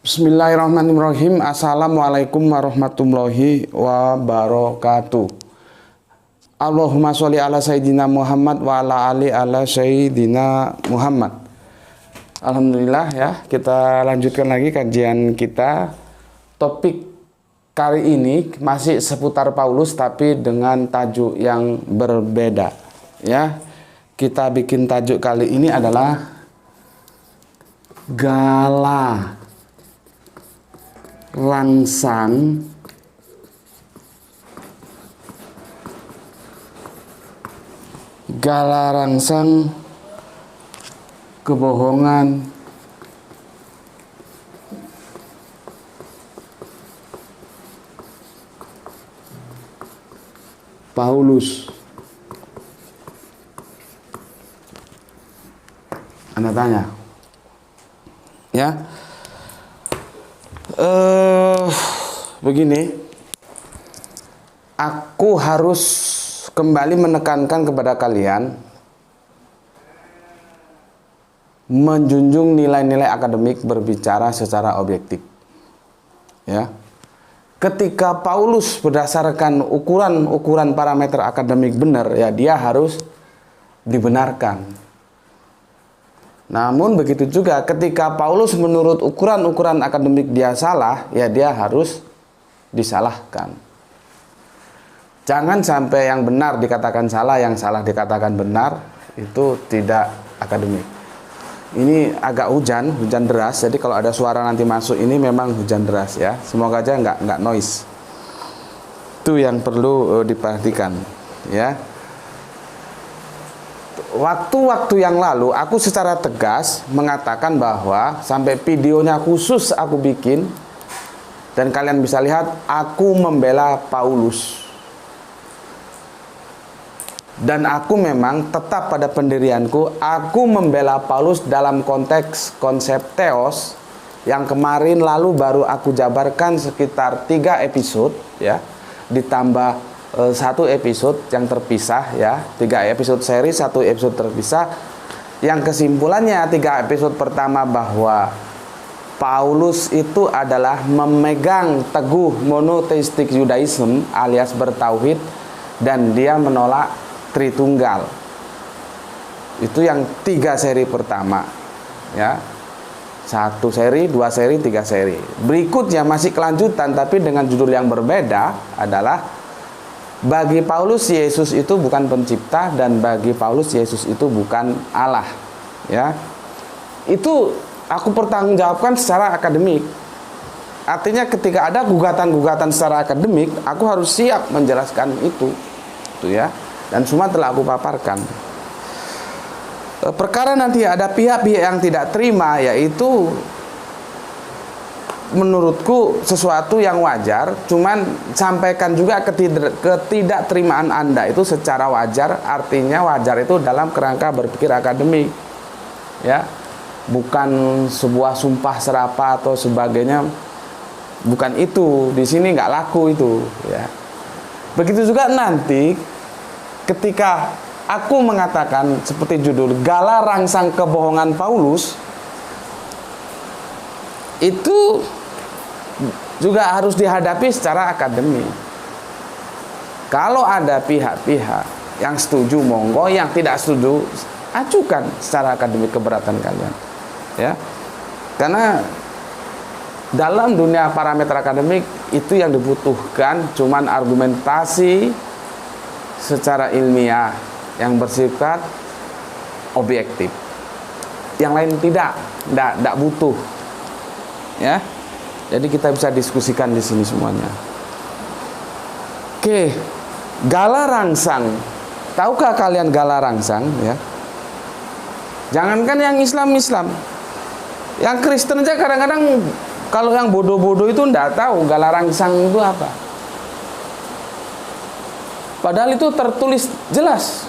Bismillahirrahmanirrahim. Assalamualaikum warahmatullahi wabarakatuh. Allahumma sholli ala sayyidina Muhammad wa ala ali ala sayyidina Muhammad. Alhamdulillah ya, kita lanjutkan lagi kajian kita. Topik kali ini masih seputar Paulus tapi dengan tajuk yang berbeda ya. Kita bikin tajuk kali ini adalah Gala rangsang kebohongan Paulus. Anda tanya ya, begini, aku harus kembali menekankan kepada kalian menjunjung nilai-nilai akademik, berbicara secara objektif ya. Ketika Paulus berdasarkan ukuran parameter akademik benar ya, dia harus dibenarkan. Namun begitu juga ketika Paulus menurut ukuran akademik dia salah, ya dia harus disalahkan. Jangan sampai yang benar dikatakan salah, yang salah dikatakan benar, itu tidak akademik. Ini agak hujan deras, jadi kalau ada suara nanti masuk ini memang hujan deras ya. Semoga aja nggak noise. Itu yang perlu diperhatikan ya. Waktu-waktu yang lalu aku secara tegas mengatakan bahwa sampai videonya khusus aku bikin dan kalian bisa lihat aku membela Paulus. Dan aku memang tetap pada pendirianku, aku membela Paulus dalam konteks konsep teos yang kemarin lalu baru aku jabarkan sekitar 3 episode ya, ditambah 1 episode yang terpisah ya, 3 episode seri, 1 episode terpisah. Yang kesimpulannya 3 episode pertama bahwa Paulus itu adalah memegang teguh monotheistic Judaism alias bertauhid, dan dia menolak Tritunggal. Itu yang 3 seri pertama ya, 1 seri, 2 seri, 3 seri. Berikutnya masih kelanjutan tapi dengan judul yang berbeda adalah bagi Paulus Yesus itu bukan pencipta, dan bagi Paulus Yesus itu bukan Allah ya. Itu aku pertanggungjawabkan secara akademik. Artinya ketika ada gugatan-gugatan secara akademik, aku harus siap menjelaskan itu ya. Dan semua telah aku paparkan. Perkara nanti ada pihak-pihak yang tidak terima, yaitu menurutku sesuatu yang wajar, cuman sampaikan juga ketidakterimaan Anda itu secara wajar. Artinya wajar itu dalam kerangka berpikir akademik ya, bukan sebuah sumpah serapah atau sebagainya. Bukan itu, di sini nggak laku itu ya. Begitu juga nanti ketika aku mengatakan seperti judul Gala Rangsang Kebohongan Paulus, itu juga harus dihadapi secara akademik. Kalau ada pihak-pihak yang setuju monggo, yang tidak setuju ajukan secara akademik keberatan kalian ya. Karena dalam dunia parameter akademik itu yang dibutuhkan cuman argumentasi secara ilmiah yang bersifat objektif. Yang lain tidak butuh ya. Jadi kita bisa diskusikan di sini semuanya. Oke, Gala rangsang. Tahukah kalian Gala rangsang ya? Jangankan yang Islam, yang Kristen aja kadang-kadang kalau yang bodoh-bodoh itu enggak tahu Gala rangsang itu apa. Padahal itu tertulis jelas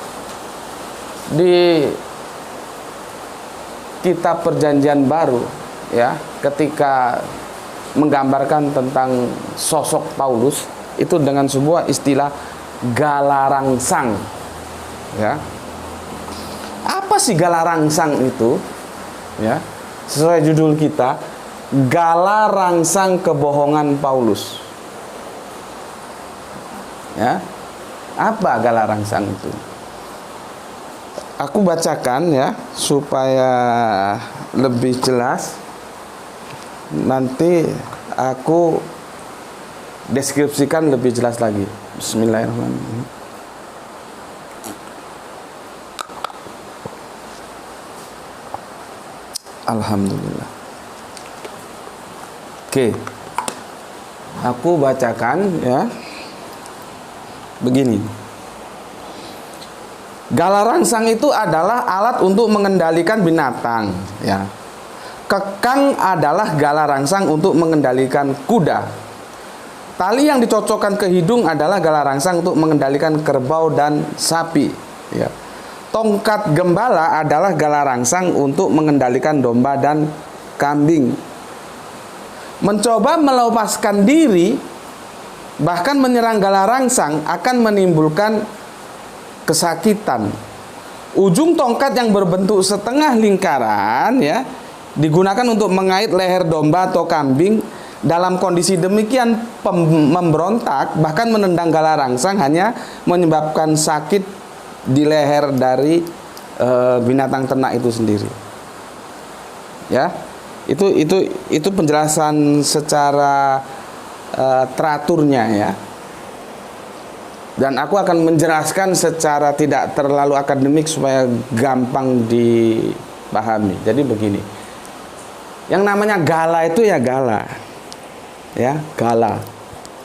di kitab Perjanjian Baru ya, ketika menggambarkan tentang sosok Paulus itu dengan sebuah istilah Gala rangsang ya. Apa sih Gala rangsang itu ya? Sesuai judul kita, gala rangsang kebohongan Paulus. Ya. Apa gala rangsang itu? Aku bacakan ya supaya lebih jelas. Nanti aku deskripsikan lebih jelas lagi. Bismillahirrahmanirrahim. Alhamdulillah. Oke. Aku bacakan ya. Begini. Gala rangsang itu adalah alat untuk mengendalikan binatang, ya. Kekang adalah gala rangsang untuk mengendalikan kuda. Tali yang dicocokkan ke hidung adalah gala rangsang untuk mengendalikan kerbau dan sapi, ya. Tongkat gembala adalah gala rangsang untuk mengendalikan domba dan kambing. Mencoba melepaskan diri, bahkan menyerang gala rangsang akan menimbulkan kesakitan. Ujung tongkat yang berbentuk setengah lingkaran ya digunakan untuk mengait leher domba atau kambing. Dalam kondisi demikian memberontak bahkan menendang gala rangsang hanya menyebabkan sakit di leher dari binatang ternak itu sendiri. Ya, itu penjelasan secara teraturnya ya. Dan aku akan menjelaskan secara tidak terlalu akademik supaya gampang dipahami. Jadi begini. Yang namanya gala itu ya gala. Ya, gala.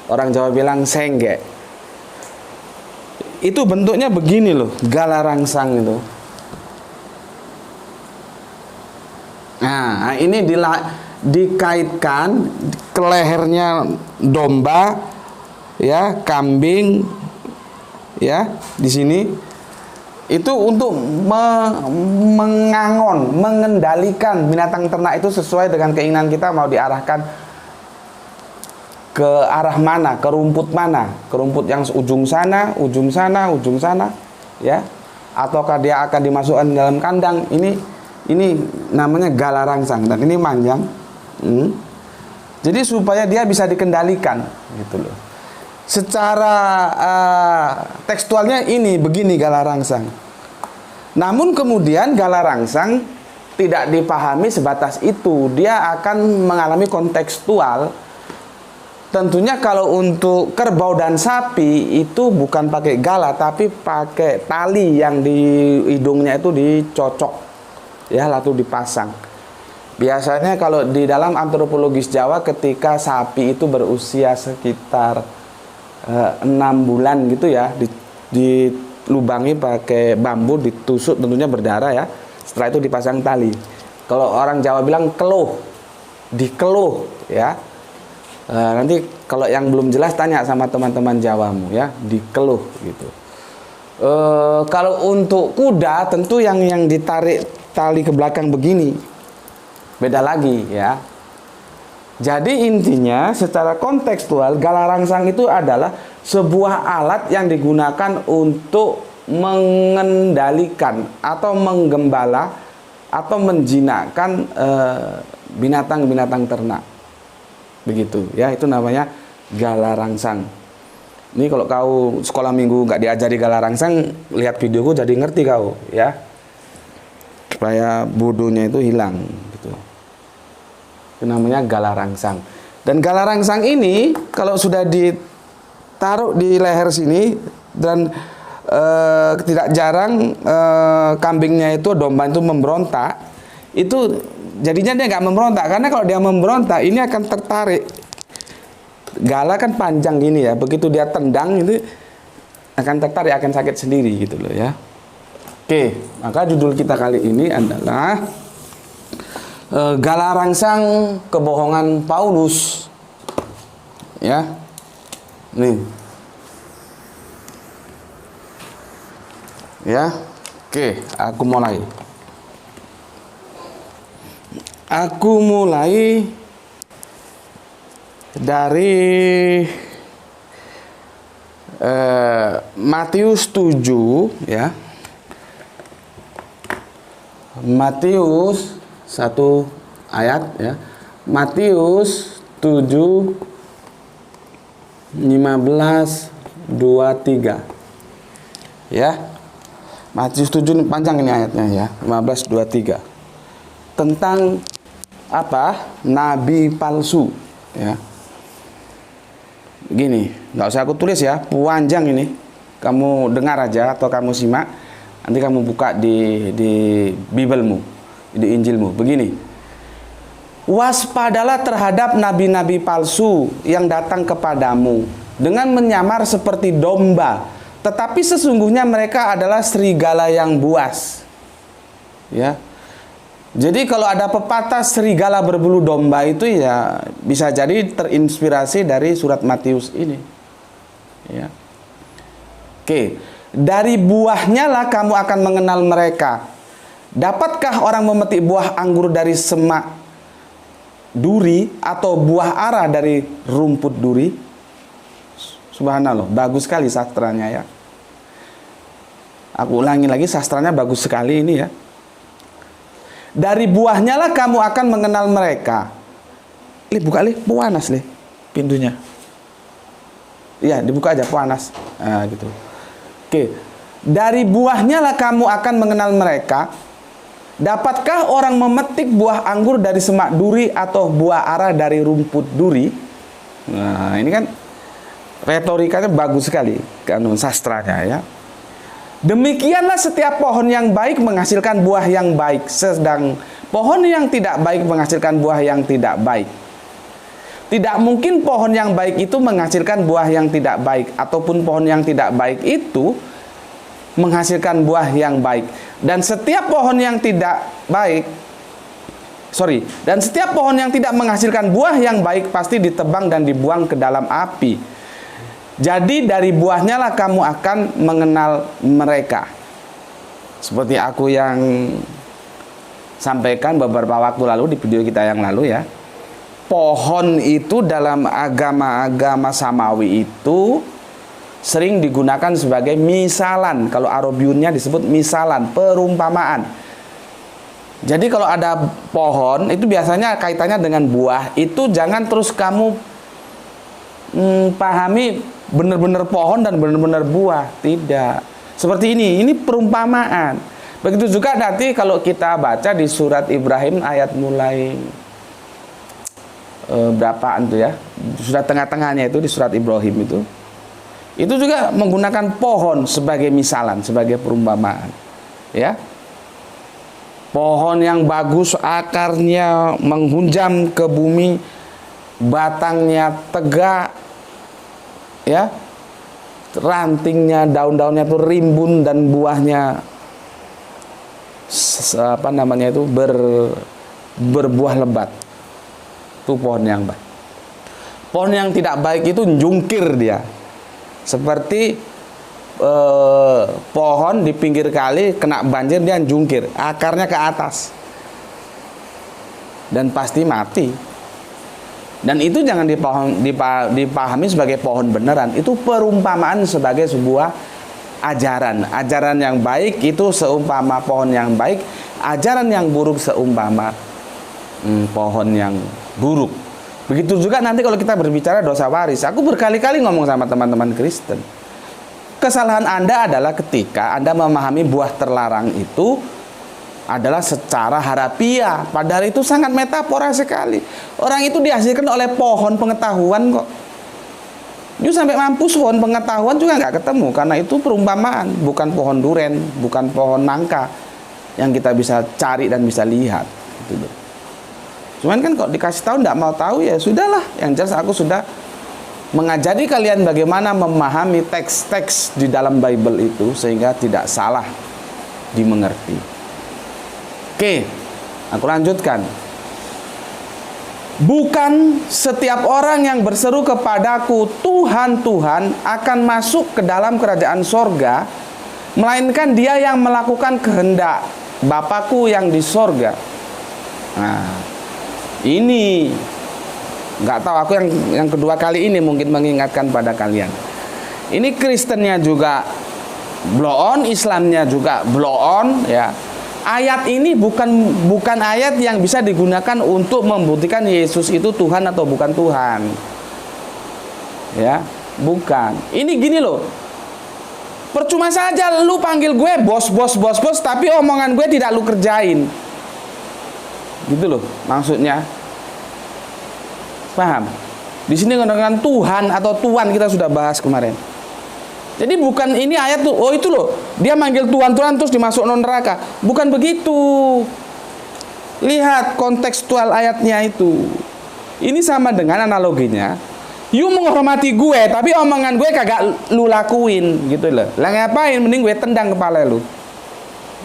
Orang Jawa bilang sengge. Itu bentuknya begini loh, gala rangsang itu. Nah, ini dikaitkan ke lehernya domba, ya, kambing, ya, di sini itu untuk mengangon, mengendalikan binatang ternak itu sesuai dengan keinginan kita mau diarahkan ke arah mana, ke rumput mana, ke rumput yang ujung sana, ujung sana, ujung sana, ya, ataukah dia akan dimasukkan dalam kandang. Ini namanya gala rangsang dan ini manjang. Jadi supaya dia bisa dikendalikan, gitu loh. Secara tekstualnya ini begini gala rangsang. Namun kemudian gala rangsang tidak dipahami sebatas itu. Dia akan mengalami kontekstual. Tentunya kalau untuk kerbau dan sapi itu bukan pakai gala tapi pakai tali yang di hidungnya itu dicocok, ya, lalu dipasang. Biasanya kalau di dalam antropologis Jawa ketika sapi itu berusia sekitar 6 bulan gitu ya, dilubangi pakai bambu, ditusuk, tentunya berdarah ya. Setelah itu dipasang tali. Kalau orang Jawa bilang keluh, dikeluh ya. Nanti kalau yang belum jelas tanya sama teman-teman Jawamu ya, dikeluh gitu. Kalau untuk kuda tentu yang ditarik tali ke belakang begini, beda lagi ya. Jadi intinya secara kontekstual gala rangsang itu adalah sebuah alat yang digunakan untuk mengendalikan atau menggembala atau menjinakkan binatang-binatang ternak. Begitu ya, itu namanya gala rangsang. Ini kalau kau sekolah minggu nggak diajari gala rangsang, lihat videoku jadi ngerti kau ya, supaya bodohnya itu hilang gitu. Itu namanya gala rangsang. Dan gala rangsang ini kalau sudah ditaruh di leher sini dan tidak jarang kambingnya itu, domba itu memberontak, itu jadinya dia nggak memberontak, karena kalau dia memberontak ini akan tertarik. Gala kan panjang gini ya, begitu dia tendang itu akan tertarik, akan sakit sendiri gitu loh ya. Oke, maka judul kita kali ini adalah gala rangsang kebohongan Paulus. Ya, nih. Ya, oke, aku mulai. Aku mulai dari Matius 7 ya. Matius 1 ayat ya. Matius 7 15 23. Ya. Matius 7 panjang ini ayatnya ya, 15 23. Tentang apa? Nabi palsu, ya. Begini, nggak usah aku tulis ya, panjang ini. Kamu dengar aja atau kamu simak. Nanti kamu buka di Biblemu, di Injilmu. Begini. Waspadalah terhadap nabi-nabi palsu yang datang kepadamu dengan menyamar seperti domba, tetapi sesungguhnya mereka adalah serigala yang buas. Ya. Jadi kalau ada pepatah serigala berbulu domba itu ya bisa jadi terinspirasi dari surat Matius ini. Ya. Oke, dari buahnya lah kamu akan mengenal mereka. Dapatkah orang memetik buah anggur dari semak duri atau buah ara dari rumput duri? Subhanallah, bagus sekali sastranya ya. Aku ulangi lagi, sastranya bagus sekali ini ya. Dari buahnya lah kamu akan mengenal mereka. Buka panas pintunya. Iya, dibuka aja panas. Nah, gitu. Oke. Dari buahnya lah kamu akan mengenal mereka. Dapatkah orang memetik buah anggur dari semak duri atau buah ara dari rumput duri? Nah, ini kan retorikanya bagus sekali, kanun sastranya ya. Demikianlah setiap pohon yang baik menghasilkan buah yang baik, sedang pohon yang tidak baik menghasilkan buah yang tidak baik. Tidak mungkin pohon yang baik itu menghasilkan buah yang tidak baik, ataupun pohon yang tidak baik itu menghasilkan buah yang baik. Dan setiap pohon yang tidak menghasilkan buah yang baik pasti ditebang dan dibuang ke dalam api. Jadi dari buahnya lah kamu akan mengenal mereka. Seperti aku yang sampaikan beberapa waktu lalu di video kita yang lalu ya. Pohon itu dalam agama-agama samawi itu sering digunakan sebagai misalan. Kalau Arabiunnya disebut misalan, perumpamaan. Jadi kalau ada pohon itu biasanya kaitannya dengan buah. Itu jangan terus kamu pahami benar-benar pohon dan benar-benar buah. Tidak. Seperti ini perumpamaan. Begitu juga nanti kalau kita baca di surat Ibrahim ayat mulai berapaan tuh ya. Surat tengah-tengahnya itu di surat Ibrahim itu juga menggunakan pohon sebagai misalan, sebagai perumpamaan. Ya. Pohon yang bagus, akarnya menghunjam ke bumi, batangnya tegak, ya, rantingnya, daun-daunnya itu rimbun dan buahnya berbuah lebat. Itu pohon yang baik. Pohon yang tidak baik itu jungkir dia. Seperti pohon di pinggir kali kena banjir dia jungkir, akarnya ke atas dan pasti mati. Dan itu jangan dipahami sebagai pohon beneran. Itu perumpamaan sebagai sebuah ajaran. Ajaran yang baik itu seumpama pohon yang baik, ajaran yang buruk seumpama pohon yang buruk. Begitu juga nanti kalau kita berbicara dosa waris. Aku berkali-kali ngomong sama teman-teman Kristen. Kesalahan Anda adalah ketika Anda memahami buah terlarang itu adalah secara harafiah. Padahal itu sangat metafora sekali. Orang itu dihasilkan oleh pohon pengetahuan kok. Dia sampai mampus pohon pengetahuan juga nggak ketemu. Karena itu perumpamaan. Bukan pohon duren, bukan pohon nangka yang kita bisa cari dan bisa lihat. Gitu. Cuman kan kok dikasih tahu nggak mau tahu ya sudahlah. Yang jelas aku sudah mengajari kalian bagaimana memahami teks-teks di dalam Bible itu sehingga tidak salah dimengerti. Oke, aku lanjutkan. Bukan setiap orang yang berseru kepadaku Tuhan, Tuhan akan masuk ke dalam kerajaan sorga, melainkan dia yang melakukan kehendak Bapakku yang di sorga. Nah, ini nggak tahu, aku yang kedua kali ini mungkin mengingatkan pada kalian. Ini Kristennya juga blow on, Islamnya juga blow on ya. ayat ini bukan ayat yang bisa digunakan untuk membuktikan Yesus itu Tuhan atau bukan Tuhan. Ya, bukan. Ini gini loh. Percuma saja lu panggil gue bos, tapi omongan gue tidak lu kerjain. Gitu loh maksudnya. Paham? Di sini dengan Tuhan atau Tuhan kita sudah bahas kemarin. Jadi bukan ini ayat tuh, oh itu loh, dia manggil Tuhan terus dimasuk neraka. Bukan begitu. Lihat kontekstual ayatnya itu. Ini sama dengan analoginya, you menghormati gue, tapi omongan gue kagak lu lakuin, gitu loh. Lah ngapain? Mending gue tendang kepala lu.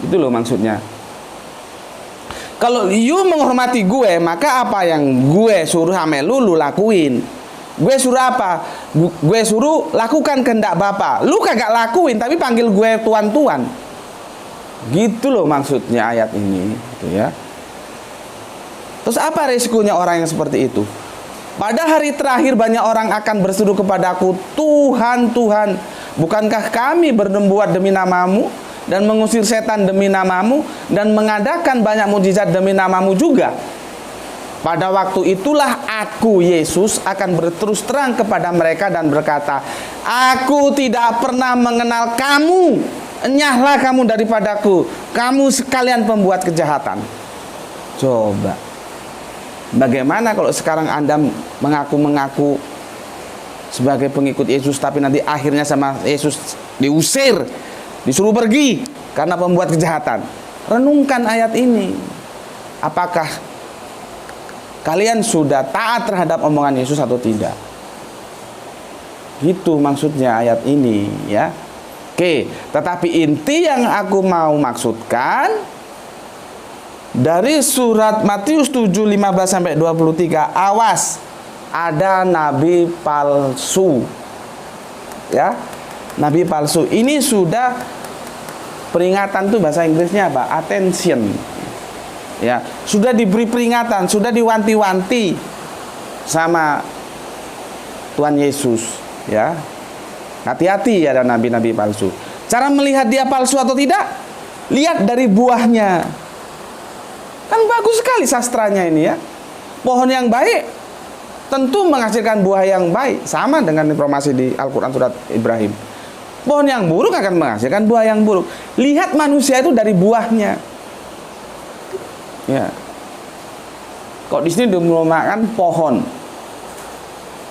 Gitu loh maksudnya. Kalau you menghormati gue, maka apa yang gue suruh sama lu lakuin. Gue suruh apa? Gue suruh lakukan kehendak Bapa. Lu kagak lakuin, tapi panggil gue tuan-tuan. Gitu loh maksudnya ayat ini, gitu ya. Terus apa resikonya orang yang seperti itu? Pada hari terakhir banyak orang akan berseru kepadaku, Tuhan, Tuhan, bukankah kami berbuat demi namamu dan mengusir setan demi namamu dan mengadakan banyak mukjizat demi namamu juga? Pada waktu itulah aku, Yesus, akan berterus terang kepada mereka dan berkata, aku tidak pernah mengenal kamu. Enyahlah kamu daripadaku, kamu sekalian pembuat kejahatan. Coba, bagaimana kalau sekarang Anda mengaku-mengaku sebagai pengikut Yesus, tapi nanti akhirnya sama Yesus diusir, disuruh pergi karena pembuat kejahatan? Renungkan ayat ini. Apakah kalian sudah taat terhadap omongan Yesus atau tidak? Gitu maksudnya ayat ini, ya. Oke, tetapi inti yang aku mau maksudkan dari surat Matius 7:15 sampai 23, awas, ada nabi palsu. Ya. Nabi palsu. Ini sudah peringatan tuh bahasa Inggrisnya apa? Attention. Ya, sudah diberi peringatan, sudah diwanti-wanti sama Tuhan Yesus, ya. Hati-hati ada nabi-nabi palsu. Cara melihat dia palsu atau tidak? Lihat dari buahnya. Kan bagus sekali sastranya ini, ya. Pohon yang baik tentu menghasilkan buah yang baik, sama dengan informasi di Al-Qur'an surat Ibrahim. Pohon yang buruk akan menghasilkan buah yang buruk. Lihat manusia itu dari buahnya. Ya. Kok di sini dinamakan pohon.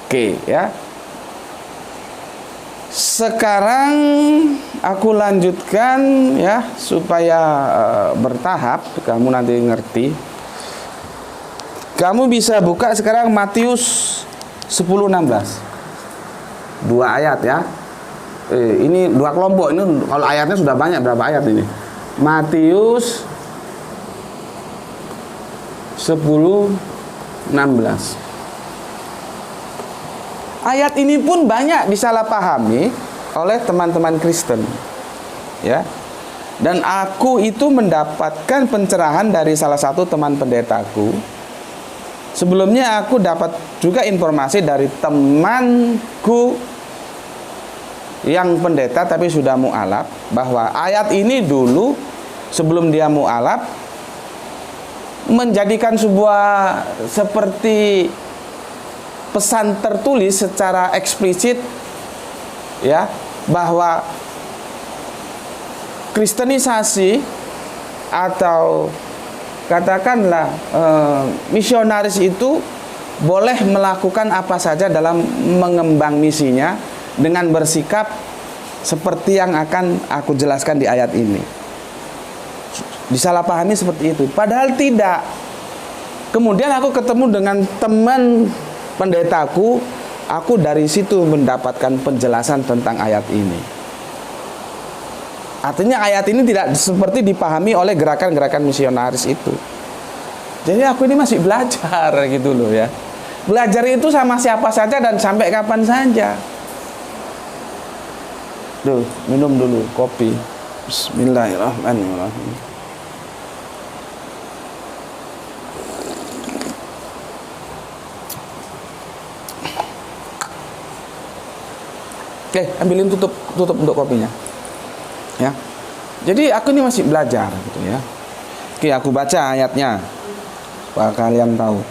Oke, ya. Sekarang aku lanjutkan, ya, supaya bertahap kamu nanti ngerti. Kamu bisa buka sekarang Matius 10:16. 2 ayat, ya. Ini 2 kelompok. Ini kalau ayatnya sudah banyak, berapa ayat ini? Matius 10:16. Ayat ini pun banyak disalahpahami oleh teman-teman Kristen, ya. Dan aku itu mendapatkan pencerahan dari salah satu teman pendetaku. Sebelumnya aku dapat juga informasi dari temanku yang pendeta tapi sudah mu'alaf, bahwa ayat ini dulu sebelum dia mu'alaf menjadikan sebuah seperti pesan tertulis secara eksplisit, ya, bahwa kristenisasi atau katakanlah misionaris itu boleh melakukan apa saja dalam mengembang misinya dengan bersikap seperti yang akan aku jelaskan di ayat ini. Disalahpahami seperti itu, padahal tidak. Kemudian aku ketemu dengan teman pendetaku, aku dari situ mendapatkan penjelasan tentang ayat ini. Artinya ayat ini tidak seperti dipahami oleh gerakan-gerakan misionaris itu. Jadi aku ini masih belajar gitu loh, ya. Belajar itu sama siapa saja dan sampai kapan saja. Duh, minum dulu kopi. Bismillahirrahmanirrahim. Oke, ambilin tutup untuk kopinya. Ya. Jadi aku ini masih belajar gitu, ya. Oke, aku baca ayatnya supaya kalian tahu.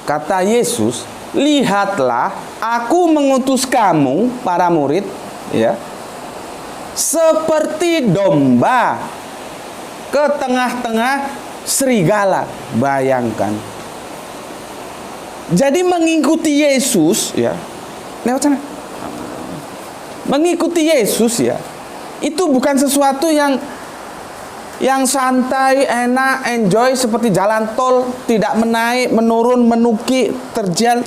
Kata Yesus, lihatlah aku mengutus kamu para murid, ya, seperti domba ke tengah-tengah serigala. Bayangkan. Jadi mengikuti Yesus, ya, lewat sana. Mengikuti Yesus, ya, itu bukan sesuatu yang santai, enak, enjoy seperti jalan tol, tidak menaik, menurun, menuki, terjal.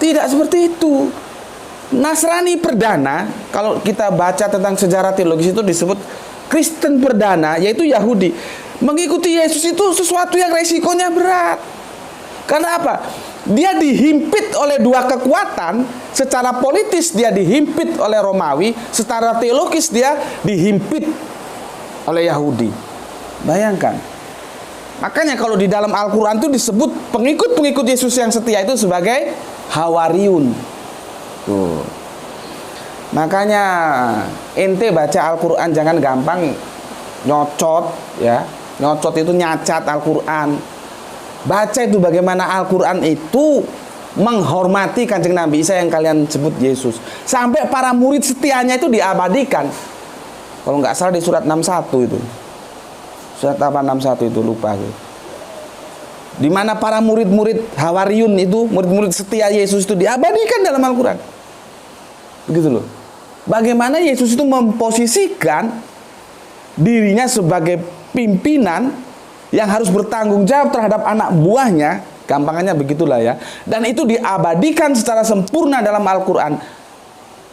Tidak seperti itu. Nasrani perdana, kalau kita baca tentang sejarah teologis itu disebut Kristen perdana, yaitu Yahudi. Mengikuti Yesus itu sesuatu yang resikonya berat. Karena apa? Dia dihimpit oleh dua kekuatan. Secara politis dia dihimpit oleh Romawi, secara teologis dia dihimpit oleh Yahudi. Bayangkan. Makanya kalau di dalam Al-Quran itu disebut pengikut-pengikut Yesus yang setia itu sebagai Hawariun. Tuh. Makanya ente baca Al-Quran jangan gampang nyocot, ya. Nyocot itu nyacat Al-Quran. Baca itu bagaimana Al-Quran itu menghormati Kanjeng Nabi Isa yang kalian sebut Yesus. Sampai para murid setianya itu diabadikan. Kalau nggak salah di surat 61 itu. Surat apa 61 itu lupa gitu. Di mana para murid-murid Hawariun itu, murid-murid setia Yesus itu diabadikan dalam Al-Quran. Begitu loh. Bagaimana Yesus itu memposisikan dirinya sebagai pimpinan yang harus bertanggung jawab terhadap anak buahnya, gampangannya begitulah ya. Dan itu diabadikan secara sempurna dalam Al-Quran.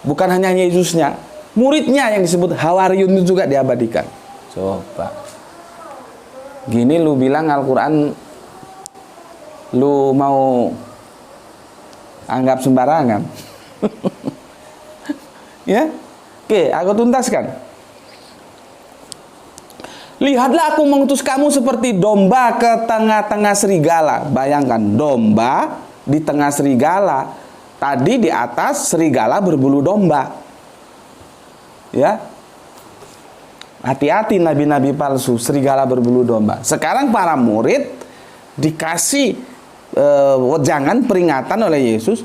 Bukan hanya Yesusnya, muridnya yang disebut Hawariun itu juga diabadikan. Coba. Gini lu bilang Al-Quran lu mau anggap sembarangan. Ya? Oke, aku tuntaskan. Lihatlah aku mengutus kamu seperti domba ke tengah-tengah serigala. Bayangkan, domba di tengah serigala. Tadi di atas serigala berbulu domba. Ya. Hati-hati nabi-nabi palsu, serigala berbulu domba. Sekarang para murid dikasih wejangan peringatan oleh Yesus.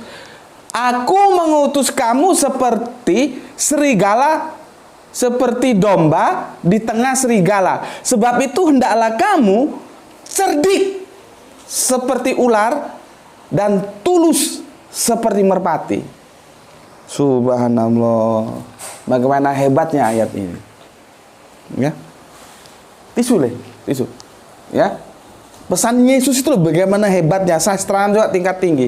Aku mengutus kamu seperti serigala, seperti domba di tengah serigala. Sebab itu hendaklah kamu cerdik seperti ular dan tulus seperti merpati. Subhanallah. Bagaimana hebatnya ayat ini. Ya. Tisu. Ya. Pesan Yesus itu bagaimana hebatnya, sastraan juga tingkat tinggi.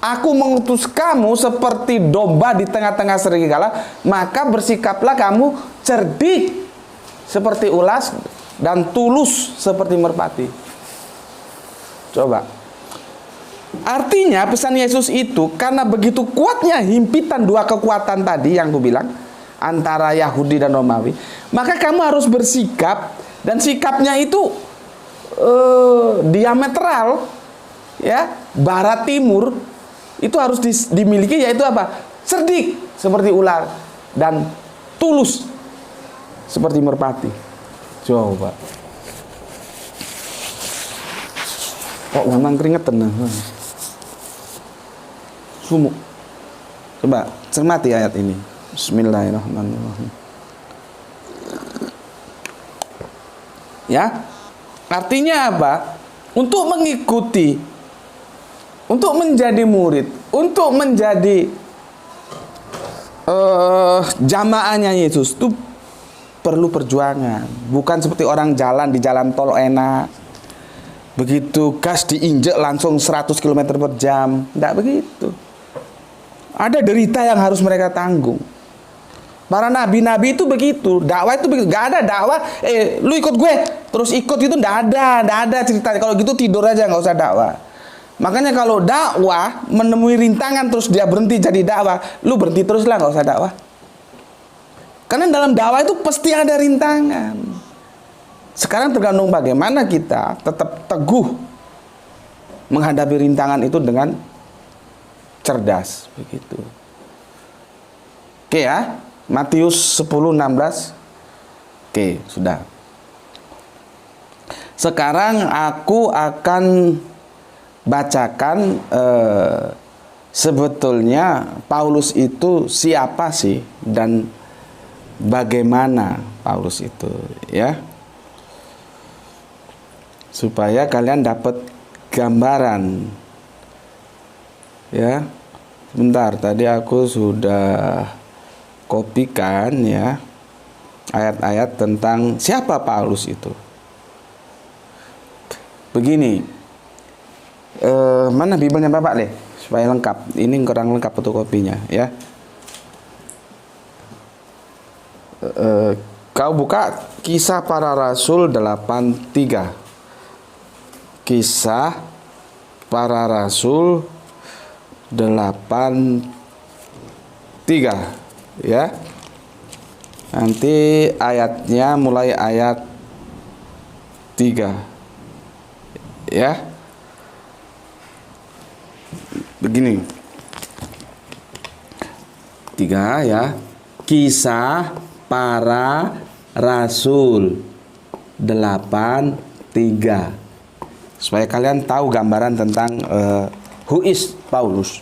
Aku mengutus kamu seperti domba di tengah-tengah serigala, maka bersikaplah kamu cerdik seperti ulas dan tulus seperti merpati. Coba. Artinya pesan Yesus itu karena begitu kuatnya himpitan dua kekuatan tadi yang aku bilang antara Yahudi dan Romawi, maka kamu harus bersikap, dan sikapnya itu diametral, ya, barat timur. Itu harus dimiliki, yaitu apa? Cerdik seperti ular dan tulus seperti merpati. Coba. Kok gampang keringetan? Sumuk. Coba cermati ayat ini. Bismillahirrahmanirrahim. Ya. Artinya apa? Untuk mengikuti, untuk menjadi murid, untuk menjadi jamaahnya Yesus itu perlu perjuangan. Bukan seperti orang jalan di jalan tol enak, begitu gas diinjek langsung 100 km per jam. Tidak begitu. Ada derita yang harus mereka tanggung. Para nabi-nabi itu begitu, dakwah itu begitu. Gak ada dakwah, lu ikut gue, terus ikut itu ndak ada ceritanya. Kalau gitu tidur aja, nggak usah dakwah. Makanya kalau dakwah menemui rintangan terus dia berhenti jadi dakwah, lu berhenti terus lah, nggak usah dakwah. Karena dalam dakwah itu pasti ada rintangan. Sekarang tergantung bagaimana kita tetap teguh menghadapi rintangan itu dengan cerdas, begitu. Oke ya, Matius 10:16. Oke, sudah. Sekarang aku akan bacakan sebetulnya Paulus itu siapa sih dan bagaimana Paulus itu, ya, supaya kalian dapat gambaran, ya. Sebentar, tadi aku sudah kopikan, ya, ayat-ayat tentang siapa Paulus itu. Begini, mana Bibelnya Bapak deh, supaya lengkap. Ini kurang lengkap fotokopinya, ya. Kau buka Kisah Para Rasul 8:3. Kisah Para Rasul 8:3, ya. Nanti ayatnya mulai ayat 3, ya. Begini, 3, ya. Kisah Para Rasul 8:3, supaya kalian tahu gambaran tentang who is Paulus,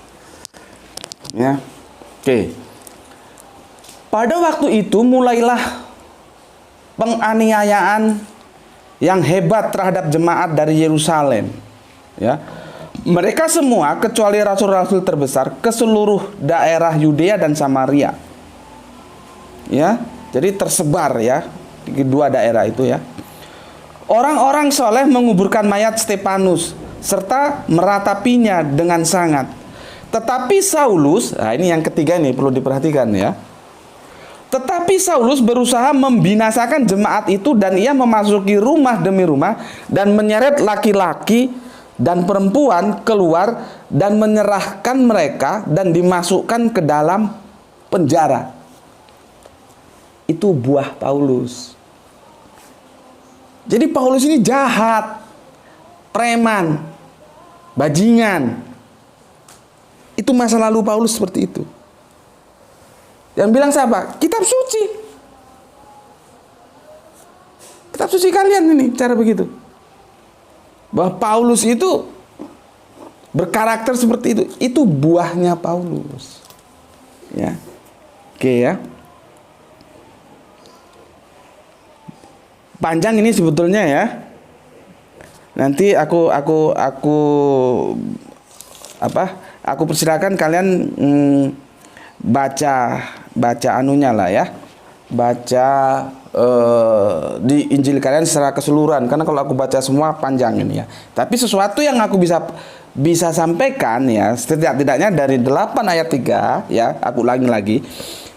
ya. Oke. Pada waktu itu mulailah penganiayaan yang hebat terhadap jemaat dari Yerusalem, ya. Mereka semua kecuali rasul-rasul terbesar ke seluruh daerah Yudea dan Samaria, ya. Jadi tersebar, ya, di kedua daerah itu, ya. Orang-orang soleh menguburkan mayat Stefanus serta meratapinya dengan sangat. Tetapi Saulus, nah ini yang ketiga, ini perlu diperhatikan, ya. Tetapi Saulus berusaha membinasakan jemaat itu dan ia memasuki rumah demi rumah dan menyeret laki-laki dan perempuan keluar dan menyerahkan mereka dan dimasukkan ke dalam penjara. Itu buah Paulus. Jadi Paulus ini jahat, preman, bajingan. Itu masa lalu Paulus seperti itu. Yang bilang siapa? Kitab suci. Kitab suci kalian ini cara begitu. Bahwa Paulus itu berkarakter seperti itu. Itu buahnya Paulus. Ya. Oke, ya. Panjang ini sebetulnya, ya. Nanti aku persilakan kalian baca anunya lah, ya. Baca di Injil kalian secara keseluruhan, karena kalau aku baca semua panjang ini, ya. Tapi sesuatu yang aku bisa sampaikan, ya, setidak-tidaknya dari 8 ayat 3, ya, aku ulangi lagi.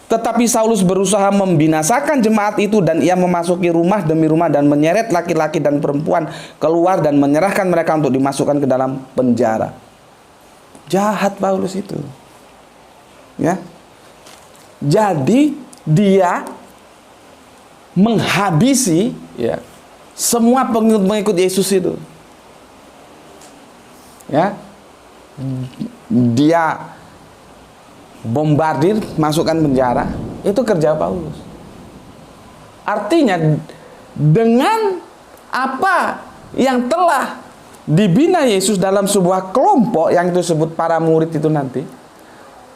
Tetapi Saulus berusaha membinasakan jemaat itu dan ia memasuki rumah demi rumah dan menyeret laki-laki dan perempuan keluar dan menyerahkan mereka untuk dimasukkan ke dalam penjara. Jahat Paulus itu, ya. Jadi dia menghabisi, ya, semua pengikut Yesus itu, ya. Dia bombardir, masukkan penjara. Itu kerja Paulus. Artinya dengan apa yang telah dibina Yesus dalam sebuah kelompok yang itu disebut para murid itu, nanti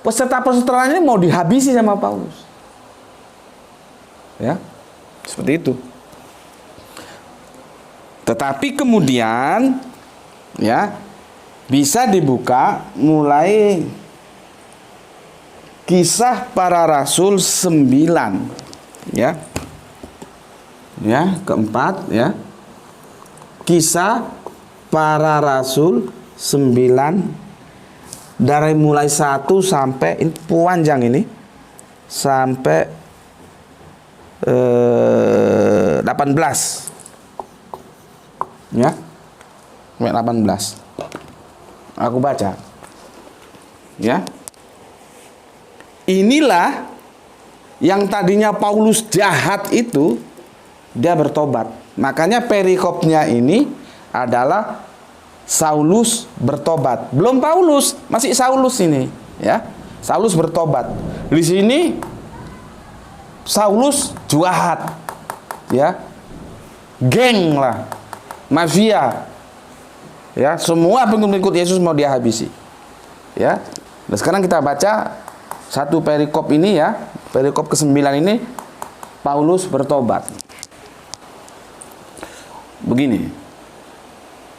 peserta-pesertanya mau dihabisi sama Paulus, ya, seperti itu. Tetapi kemudian, ya, bisa dibuka mulai Kisah Para Rasul 9, ya. Ya, keempat, ya. Kisah Para Rasul 9 dari mulai 1 sampai ini panjang ini sampai 18, ya, sampai 18. Aku baca, ya. Inilah yang tadinya Paulus jahat itu, dia bertobat. Makanya perikopnya ini adalah Saulus bertobat. Belum Paulus, masih Saulus ini, ya. Saulus bertobat. Di sini Saulus jahat, ya, geng lah, mafia, ya, semua pengikut Yesus mau dia habisi, ya. Nah, sekarang kita baca satu perikop ini ya, perikop ke-9 ini, Paulus bertobat. Begini,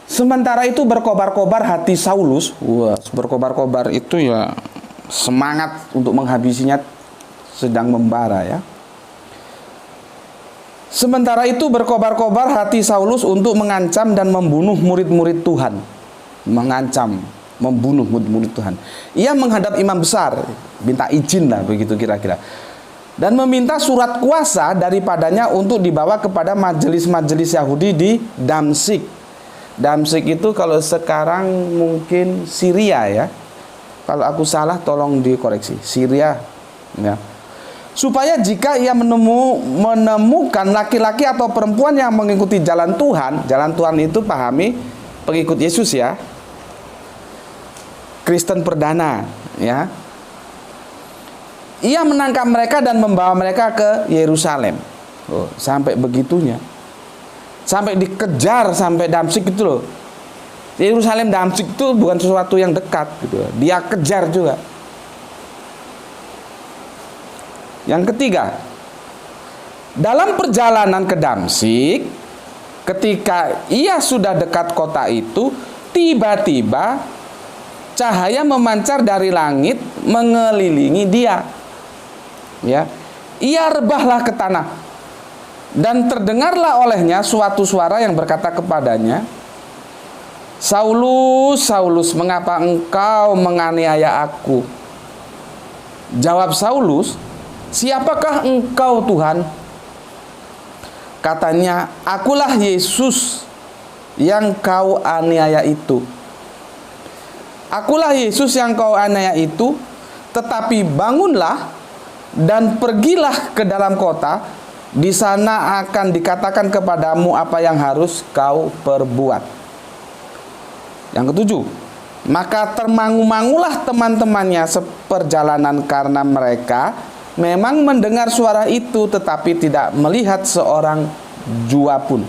sementara itu berkobar-kobar hati Saulus. Wah, berkobar-kobar itu ya semangat untuk menghabisinya sedang membara ya. Sementara itu berkobar-kobar hati Saulus untuk mengancam dan membunuh murid-murid Tuhan. Mengancam, membunuh murid-murid Tuhan. Ia menghadap imam besar, minta izin lah begitu kira-kira. Dan meminta surat kuasa daripadanya untuk dibawa kepada majelis-majelis Yahudi di Damsyik. Damsyik itu kalau sekarang mungkin Syria ya. Kalau aku salah tolong dikoreksi. Syria ya. Supaya jika ia menemukan laki-laki atau perempuan yang mengikuti jalan Tuhan itu pahami pengikut Yesus ya, Kristen perdana ya, ia menangkap mereka dan membawa mereka ke Yerusalem. Sampai begitunya, sampai dikejar sampai Damsyik itu loh. Yerusalem Damsyik itu bukan sesuatu yang dekat gitu, dia kejar juga. Yang ketiga, dalam perjalanan ke Damsyik, ketika ia sudah dekat kota itu, tiba-tiba cahaya memancar dari langit mengelilingi dia. Ya, ia rebahlah ke tanah, dan terdengarlah olehnya suatu suara yang berkata kepadanya, Saulus, Saulus, mengapa engkau menganiaya aku? Jawab Saulus, siapakah engkau Tuhan? Katanya, akulah Yesus yang kau aniaya itu. Akulah Yesus yang kau aniaya itu, tetapi bangunlah dan pergilah ke dalam kota, di sana akan dikatakan kepadamu apa yang harus kau perbuat. Yang ketujuh, maka termangu-mangulah teman-temannya seperjalanan karena mereka memang mendengar suara itu tetapi tidak melihat seorang jua pun.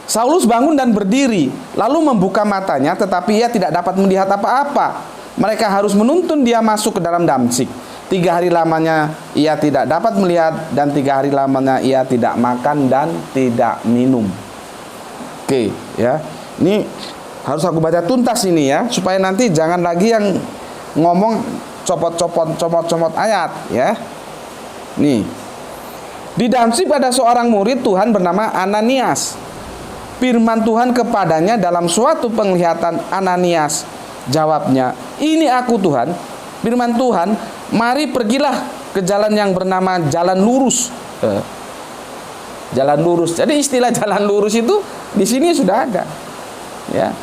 Saulus bangun dan berdiri, lalu membuka matanya tetapi ia tidak dapat melihat apa-apa. Mereka harus menuntun dia masuk ke dalam Damsyik. 3 hari lamanya ia tidak dapat melihat, dan 3 hari lamanya ia tidak makan dan tidak minum. Oke ya, ini harus aku baca tuntas ini ya, supaya nanti jangan lagi yang ngomong comot ayat ya. Nih, di Damsyik ada seorang murid Tuhan bernama Ananias. Firman Tuhan kepadanya dalam suatu penglihatan, Ananias. Jawabnya, ini aku Tuhan. Firman Tuhan, mari pergilah ke jalan yang bernama jalan lurus. Jalan lurus. Jadi istilah jalan lurus itu di sini sudah ada. Ya.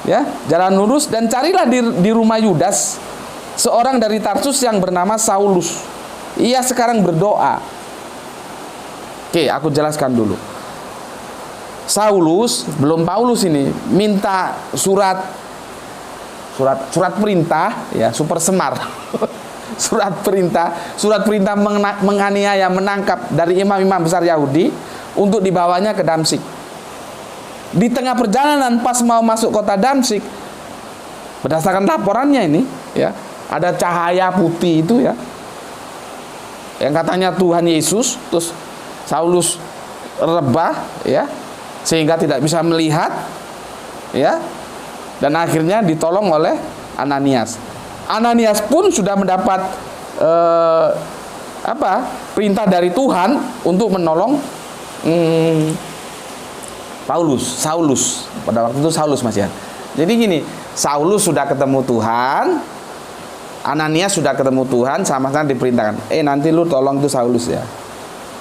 Ya, jalan lurus, dan carilah di rumah Yudas seorang dari Tarsus yang bernama Saulus. Ia sekarang berdoa. Oke, aku jelaskan dulu. Saulus, belum Paulus ini, minta surat perintah ya, super semar. surat perintah menganiaya, menangkap dari imam-imam besar Yahudi untuk dibawanya ke Damsyik. Di tengah perjalanan pas mau masuk kota Damsyik, berdasarkan laporannya ini ya, ada cahaya putih itu ya, yang katanya Tuhan Yesus. Terus Saulus rebah ya, sehingga tidak bisa melihat ya, dan akhirnya ditolong oleh Ananias. Ananias pun sudah mendapat perintah dari Tuhan untuk menolong Saulus. Pada waktu itu Saulus masih ya. Jadi gini, Saulus sudah ketemu Tuhan, Ananias sudah ketemu Tuhan, sama-sama diperintahkan, nanti lu tolong tuh Saulus ya.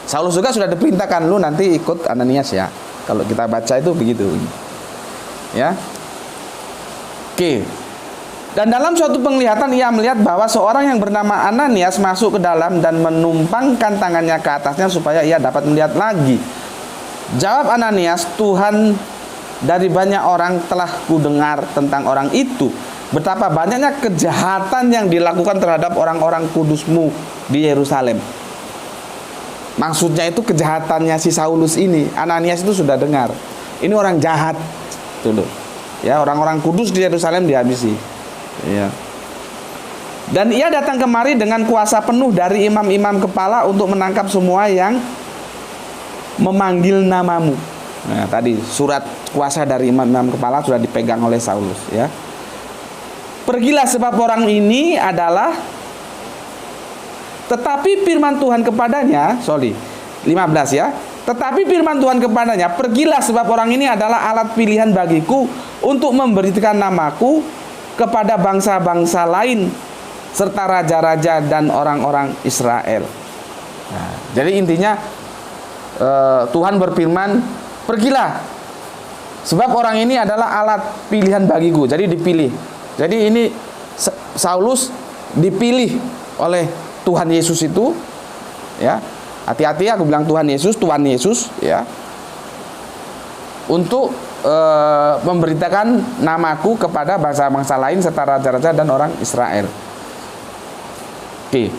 Saulus juga sudah diperintahkan, lu nanti ikut Ananias ya. Kalau kita baca itu begitu ya. Oke. Dan dalam suatu penglihatan ia melihat bahwa seorang yang bernama Ananias masuk ke dalam dan menumpangkan tangannya ke atasnya supaya ia dapat melihat lagi. Jawab Ananias, Tuhan, dari banyak orang telah kudengar tentang orang itu, betapa banyaknya kejahatan yang dilakukan terhadap orang-orang kudusmu di Yerusalem. Maksudnya itu kejahatannya si Saulus ini. Ananias itu sudah dengar. Ini orang jahat. Tuh loh. Ya, orang-orang kudus di Yerusalem dihabisi. Ya. Dan ia datang kemari dengan kuasa penuh dari imam-imam kepala untuk menangkap semua yang memanggil namamu. Nah, tadi surat kuasa dari imam-imam kepala sudah dipegang oleh Saulus, ya. Pergilah sebab orang ini adalah, tetapi firman Tuhan kepadanya, 15 ya. Tetapi firman Tuhan kepadanya, pergilah sebab orang ini adalah alat pilihan bagiku untuk memberitakan namaku kepada bangsa-bangsa lain serta raja-raja dan orang-orang Israel. Nah, jadi intinya Tuhan berfirman, pergilah sebab orang ini adalah alat pilihan bagiku. Jadi dipilih. Jadi ini Saulus dipilih oleh Tuhan Yesus itu, ya. Hati-hati aku bilang Tuhan Yesus ya. Untuk memberitakan namaku kepada bangsa-bangsa lain serta raja-raja dan orang Israel. Oke.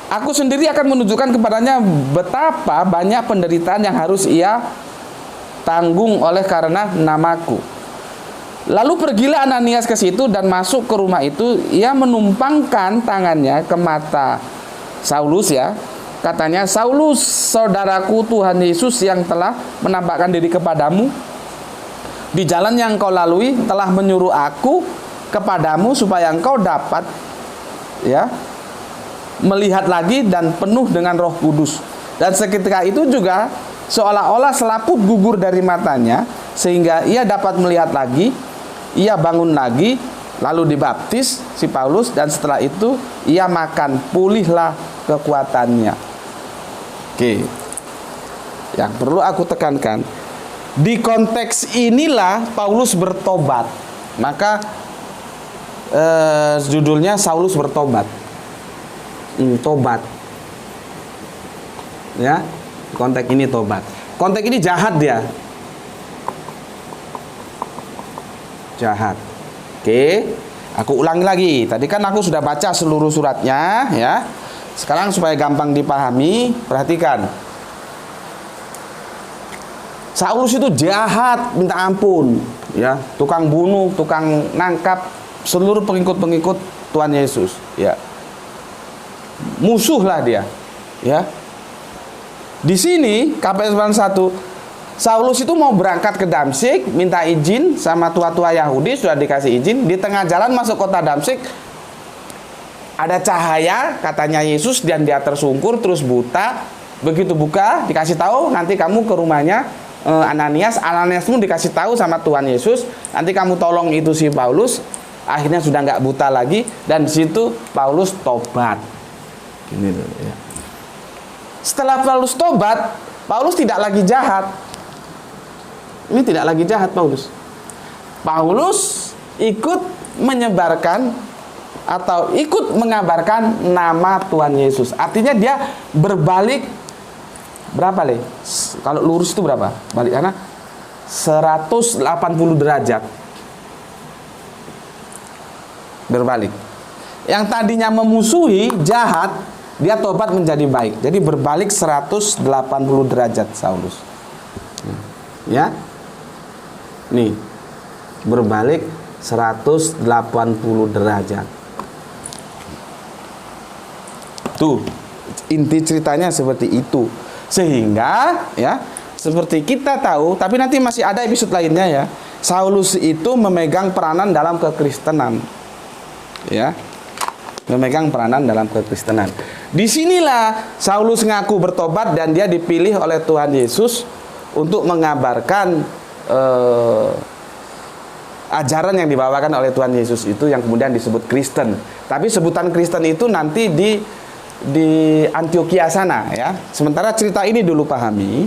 Aku sendiri akan menunjukkan kepadanya betapa banyak penderitaan yang harus ia tanggung oleh karena namaku. Lalu pergilah Ananias ke situ dan masuk ke rumah itu. Ia menumpangkan tangannya ke mata Saulus, ya. Katanya, Saulus, saudaraku, Tuhan Yesus yang telah menampakkan diri kepadamu di jalan yang kau lalui telah menyuruh aku kepadamu supaya engkau dapat, ya, melihat lagi dan penuh dengan Roh Kudus. Dan seketika itu juga seolah-olah selaput gugur dari matanya sehingga ia dapat melihat lagi. Ia bangun lagi, lalu dibaptis si Paulus, dan setelah itu ia makan, pulihlah kekuatannya. Oke. Yang perlu aku tekankan, di konteks inilah Paulus bertobat. Maka judulnya Saulus bertobat. Tobat. Ya, konteks ini tobat. Konteks ini jahat dia. Jahat. Oke, aku ulangi lagi. Tadi kan aku sudah baca seluruh suratnya, ya. Sekarang supaya gampang dipahami, perhatikan. Saulus itu jahat, minta ampun, ya. Tukang bunuh, tukang nangkap seluruh pengikut-pengikut Tuhan Yesus, ya. Musuhlah dia, ya. Di sini KPS 1, Saulus itu mau berangkat ke Damsyik, minta izin sama tua-tua Yahudi, sudah dikasih izin. Di tengah jalan masuk kota Damsyik, ada cahaya, katanya Yesus, dan dia tersungkur, terus buta. Begitu buka, dikasih tahu, nanti kamu ke rumahnya Ananias. Ananias pun dikasih tahu sama Tuhan Yesus, nanti kamu tolong itu si Paulus. Akhirnya sudah nggak buta lagi, dan di situ Paulus tobat. Gini dulu, ya. Setelah Paulus tobat, Paulus tidak lagi jahat. Ini tidak lagi jahat Paulus. Paulus ikut menyebarkan atau ikut mengabarkan nama Tuhan Yesus. Artinya dia berbalik berapa, Le? Kalau lurus itu berapa? Balik karena 180 derajat. Berbalik. Yang tadinya memusuhi, jahat, dia tobat menjadi baik. Jadi berbalik 180 derajat Saulus. Ya. Nih, berbalik 180 derajat. Tuh, inti ceritanya seperti itu. Sehingga, ya, seperti kita tahu, tapi nanti masih ada episode lainnya, ya. Saulus itu memegang peranan dalam kekristenan. Ya. Memegang peranan dalam kekristenan. Disinilah Saulus ngaku bertobat dan dia dipilih oleh Tuhan Yesus untuk mengabarkan ajaran yang dibawakan oleh Tuhan Yesus itu yang kemudian disebut Kristen. Tapi sebutan Kristen itu nanti di Antioquia sana, ya. Sementara cerita ini dulu pahami,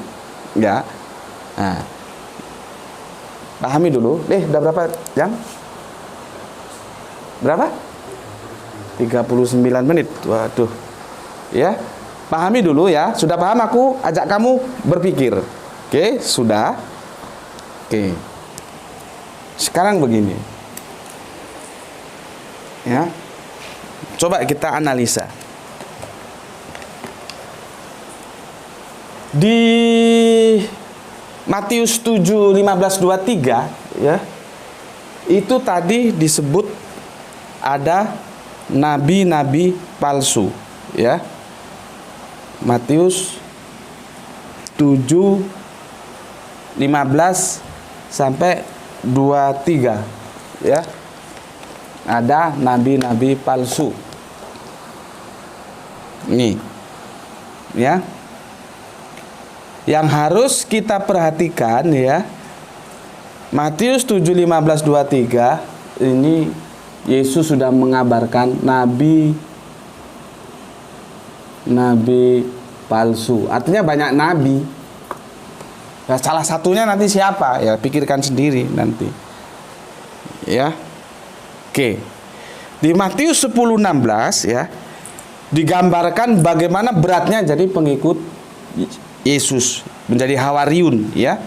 ya. Nah, pahami dulu. Udah berapa jam? Berapa? 39 menit. Waduh. Ya. Pahami dulu, ya. Sudah paham, aku ajak kamu berpikir. Oke, sudah. Oke. Sekarang begini. Ya. Coba kita analisa. Di Matius 7, 15, 23 ya, itu tadi disebut ada nabi-nabi palsu ya. Matius 7, 15 sampai 23 ya. Ada nabi-nabi palsu. Ini ya. Yang harus kita perhatikan ya, Matius 7, 15, 23 ini Yesus sudah mengabarkan nabi palsu. Artinya banyak nabi. Nah, salah satunya nanti siapa? Ya pikirkan sendiri nanti. Ya. Oke. Di Matius 10, 16 ya, digambarkan bagaimana beratnya jadi pengikut Yesus, menjadi hawariun ya,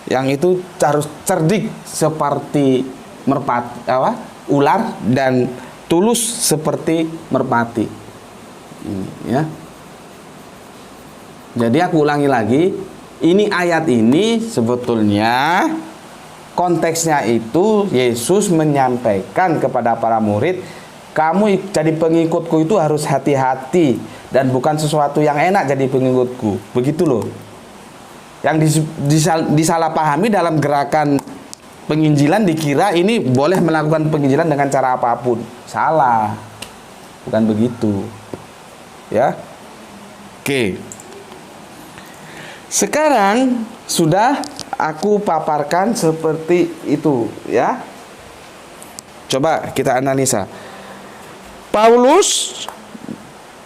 yang itu harus cerdik seperti ular dan tulus seperti merpati. Ini ya. Jadi aku ulangi lagi, ini ayat ini sebetulnya konteksnya itu Yesus menyampaikan kepada para murid, kamu jadi pengikutku itu harus hati-hati dan bukan sesuatu yang enak jadi pengikutku. Begitu loh. Yang disalahpahami dalam gerakan penginjilan, dikira ini boleh melakukan penginjilan dengan cara apapun. Salah. Bukan begitu. Ya. Oke. Sekarang sudah aku paparkan seperti itu ya. Coba kita analisa. Paulus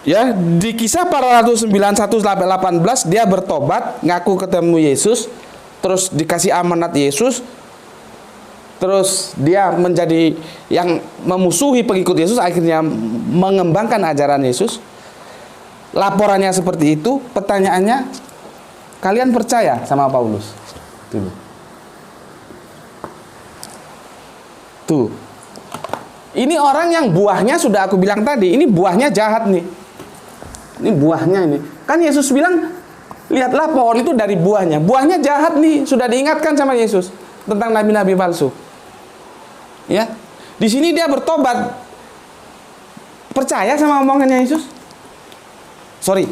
ya, di Kisah Para Rasul 9:1-18 dia bertobat, ngaku ketemu Yesus, terus dikasih amanat Yesus, terus dia menjadi yang memusuhi pengikut Yesus, akhirnya mengembangkan ajaran Yesus. Laporannya seperti itu. Pertanyaannya, kalian percaya sama Paulus? Tuh. Ini orang yang buahnya sudah aku bilang tadi, ini buahnya jahat nih. Ini buahnya ini. Kan Yesus bilang, lihatlah pohon itu dari buahnya. Buahnya jahat nih, sudah diingatkan sama Yesus tentang nabi-nabi palsu. Ya. Di sini dia bertobat. Percaya sama omongannya Yesus? Sorry.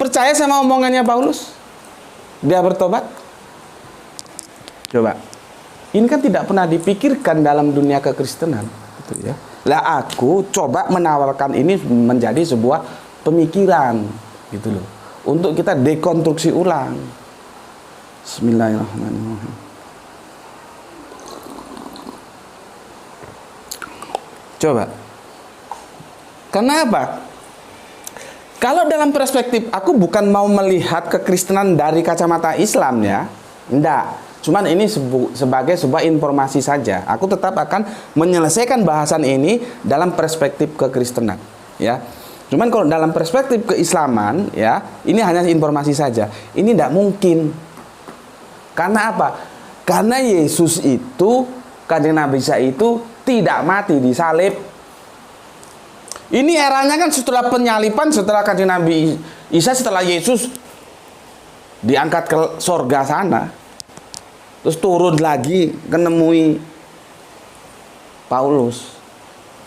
Percaya sama omongannya Paulus? Dia bertobat? Coba. Ini kan tidak pernah dipikirkan dalam dunia kekristenan, gitu ya. Lah aku coba menawarkan ini menjadi sebuah pemikiran, gitu loh, untuk kita dekonstruksi ulang. Bismillahirrahmanirrahim. Coba. Kenapa? Kalau dalam perspektif aku bukan mau melihat kekristenan dari kacamata Islam ya, enggak. Cuman ini sebagai sebuah informasi saja. Aku tetap akan menyelesaikan bahasan ini dalam perspektif kekristenan, ya. Cuman kalau dalam perspektif keislaman, ya, ini hanya informasi saja. Ini tidak mungkin. Karena apa? Karena Yesus itu, Kanjeng Nabi Isa itu tidak mati disalib. Ini eranya kan setelah penyalipan, setelah Kanjeng Nabi Isa, setelah Yesus diangkat ke sorga sana. Terus turun lagi menemui Paulus.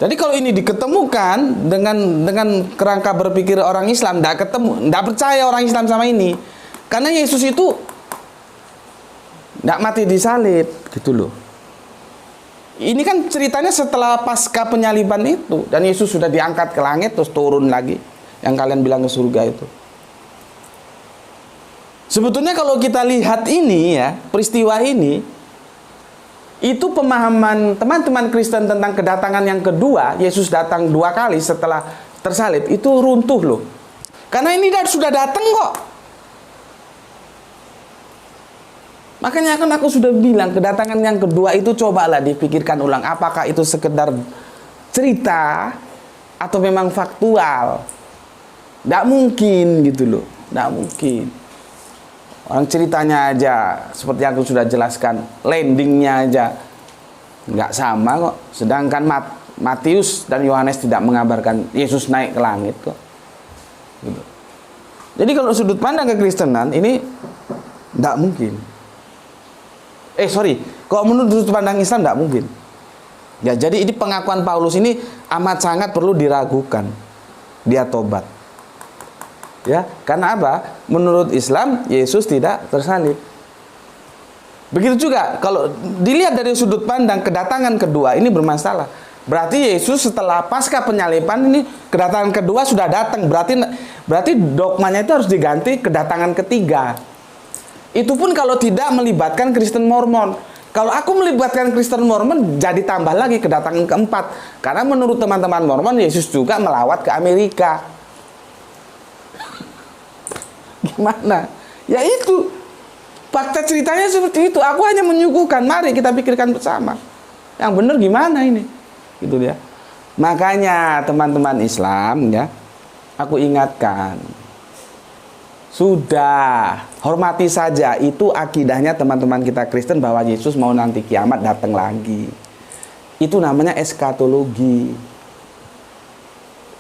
Jadi kalau ini diketemukan dengan kerangka berpikir orang Islam, tidak percaya orang Islam sama ini. Karena Yesus itu tidak mati disalib, gitu loh. Ini kan ceritanya setelah pasca penyaliban itu, dan Yesus sudah diangkat ke langit terus turun lagi, yang kalian bilang ke surga itu. Sebetulnya kalau kita lihat ini ya, peristiwa ini, itu pemahaman teman-teman Kristen tentang kedatangan yang kedua, Yesus datang 2 kali setelah tersalib, itu runtuh loh. Karena ini sudah datang kok. Makanya kan aku sudah bilang, kedatangan yang kedua itu cobalah dipikirkan ulang. Apakah itu sekedar cerita atau memang faktual? Tidak mungkin gitu loh, tidak mungkin. Orang ceritanya aja, seperti yang aku sudah jelaskan, landingnya aja nggak sama kok. Sedangkan Matius dan Yohanes tidak mengabarkan Yesus naik ke langit kok. Gitu. Jadi kalau sudut pandang kekristenan ini tidak mungkin. Kalau menurut sudut pandang Islam tidak mungkin. Ya, jadi ini pengakuan Paulus ini amat sangat perlu diragukan. Dia tobat. Ya, karena apa? Menurut Islam Yesus tidak tersalib. Begitu juga kalau dilihat dari sudut pandang kedatangan kedua ini bermasalah. Berarti Yesus setelah pasca penyaliban ini kedatangan kedua sudah datang. Berarti dogmanya itu harus diganti kedatangan ketiga. Itu pun kalau tidak melibatkan Kristen Mormon. Kalau aku melibatkan Kristen Mormon, jadi tambah lagi kedatangan keempat. Karena menurut teman-teman Mormon, Yesus juga melawat ke Amerika. Gimana? Ya itu. Fakta ceritanya seperti itu. Aku hanya menyuguhkan. Mari kita pikirkan bersama. Yang benar gimana ini? Gitu ya. Makanya teman-teman Islam ya, aku ingatkan. Sudah, hormati saja. Itu akidahnya teman-teman kita Kristen bahwa Yesus mau nanti kiamat datang lagi. Itu namanya eskatologi.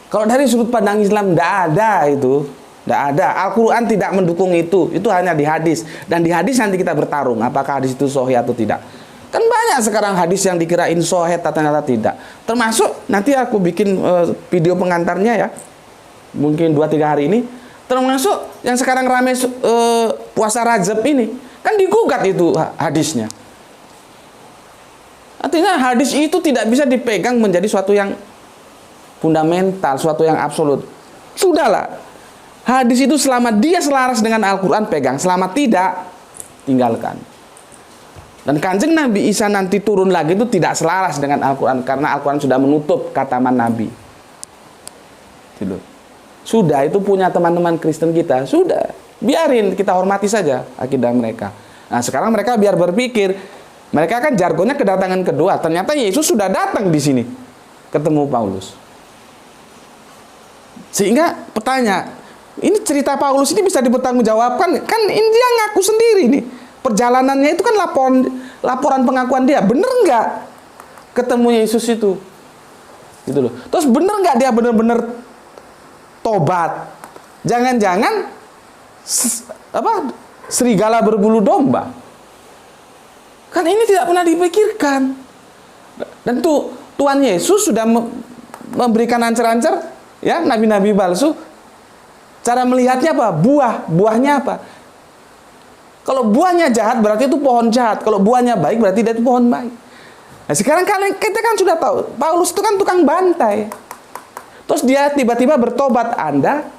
Kalau dari sudut pandang Islam tidak ada itu. Tidak ada. Al-Quran tidak mendukung itu. Itu hanya di hadis. Dan di hadis nanti kita bertarung. Apakah hadis itu sahih atau tidak. Kan banyak sekarang hadis yang dikirain sahih ternyata tidak. Termasuk nanti aku bikin video pengantarnya ya. Mungkin 2-3 hari ini. Termasuk yang sekarang ramai puasa Rajab ini. Kan digugat itu hadisnya. Artinya hadis itu tidak bisa dipegang menjadi suatu yang fundamental, suatu yang absolut. Sudahlah. Hadis itu selama dia selaras dengan Al-Quran pegang. Selama tidak, tinggalkan. Dan Kanjeng Nabi Isa nanti turun lagi itu tidak selaras dengan Al-Quran. Karena Al-Quran sudah menutup kataman Nabi. Gitu. Sudah, itu punya teman-teman Kristen kita. Sudah, biarin, kita hormati saja akidah mereka. Nah, sekarang mereka biar berpikir. Mereka kan jargonnya kedatangan kedua. Ternyata Yesus sudah datang di sini. Ketemu Paulus. Sehingga bertanya, ini cerita Paulus ini bisa dipertanggungjawabkan? Kan ini dia ngaku sendiri nih. Perjalanannya itu kan laporan pengakuan dia. Bener nggak ketemu Yesus itu? Gitu loh. Terus bener nggak dia bener-bener tobat? Jangan-jangan serigala berbulu domba. Kan ini tidak pernah dipikirkan. Dan Tuhan Yesus sudah memberikan ancer-ancer ya, nabi-nabi palsu. Cara melihatnya apa? Buahnya apa? Kalau buahnya jahat berarti itu pohon jahat. Kalau buahnya baik berarti itu pohon baik. Nah, sekarang kita kan sudah tahu Paulus itu kan tukang bantai. Terus dia tiba-tiba bertobat. Anda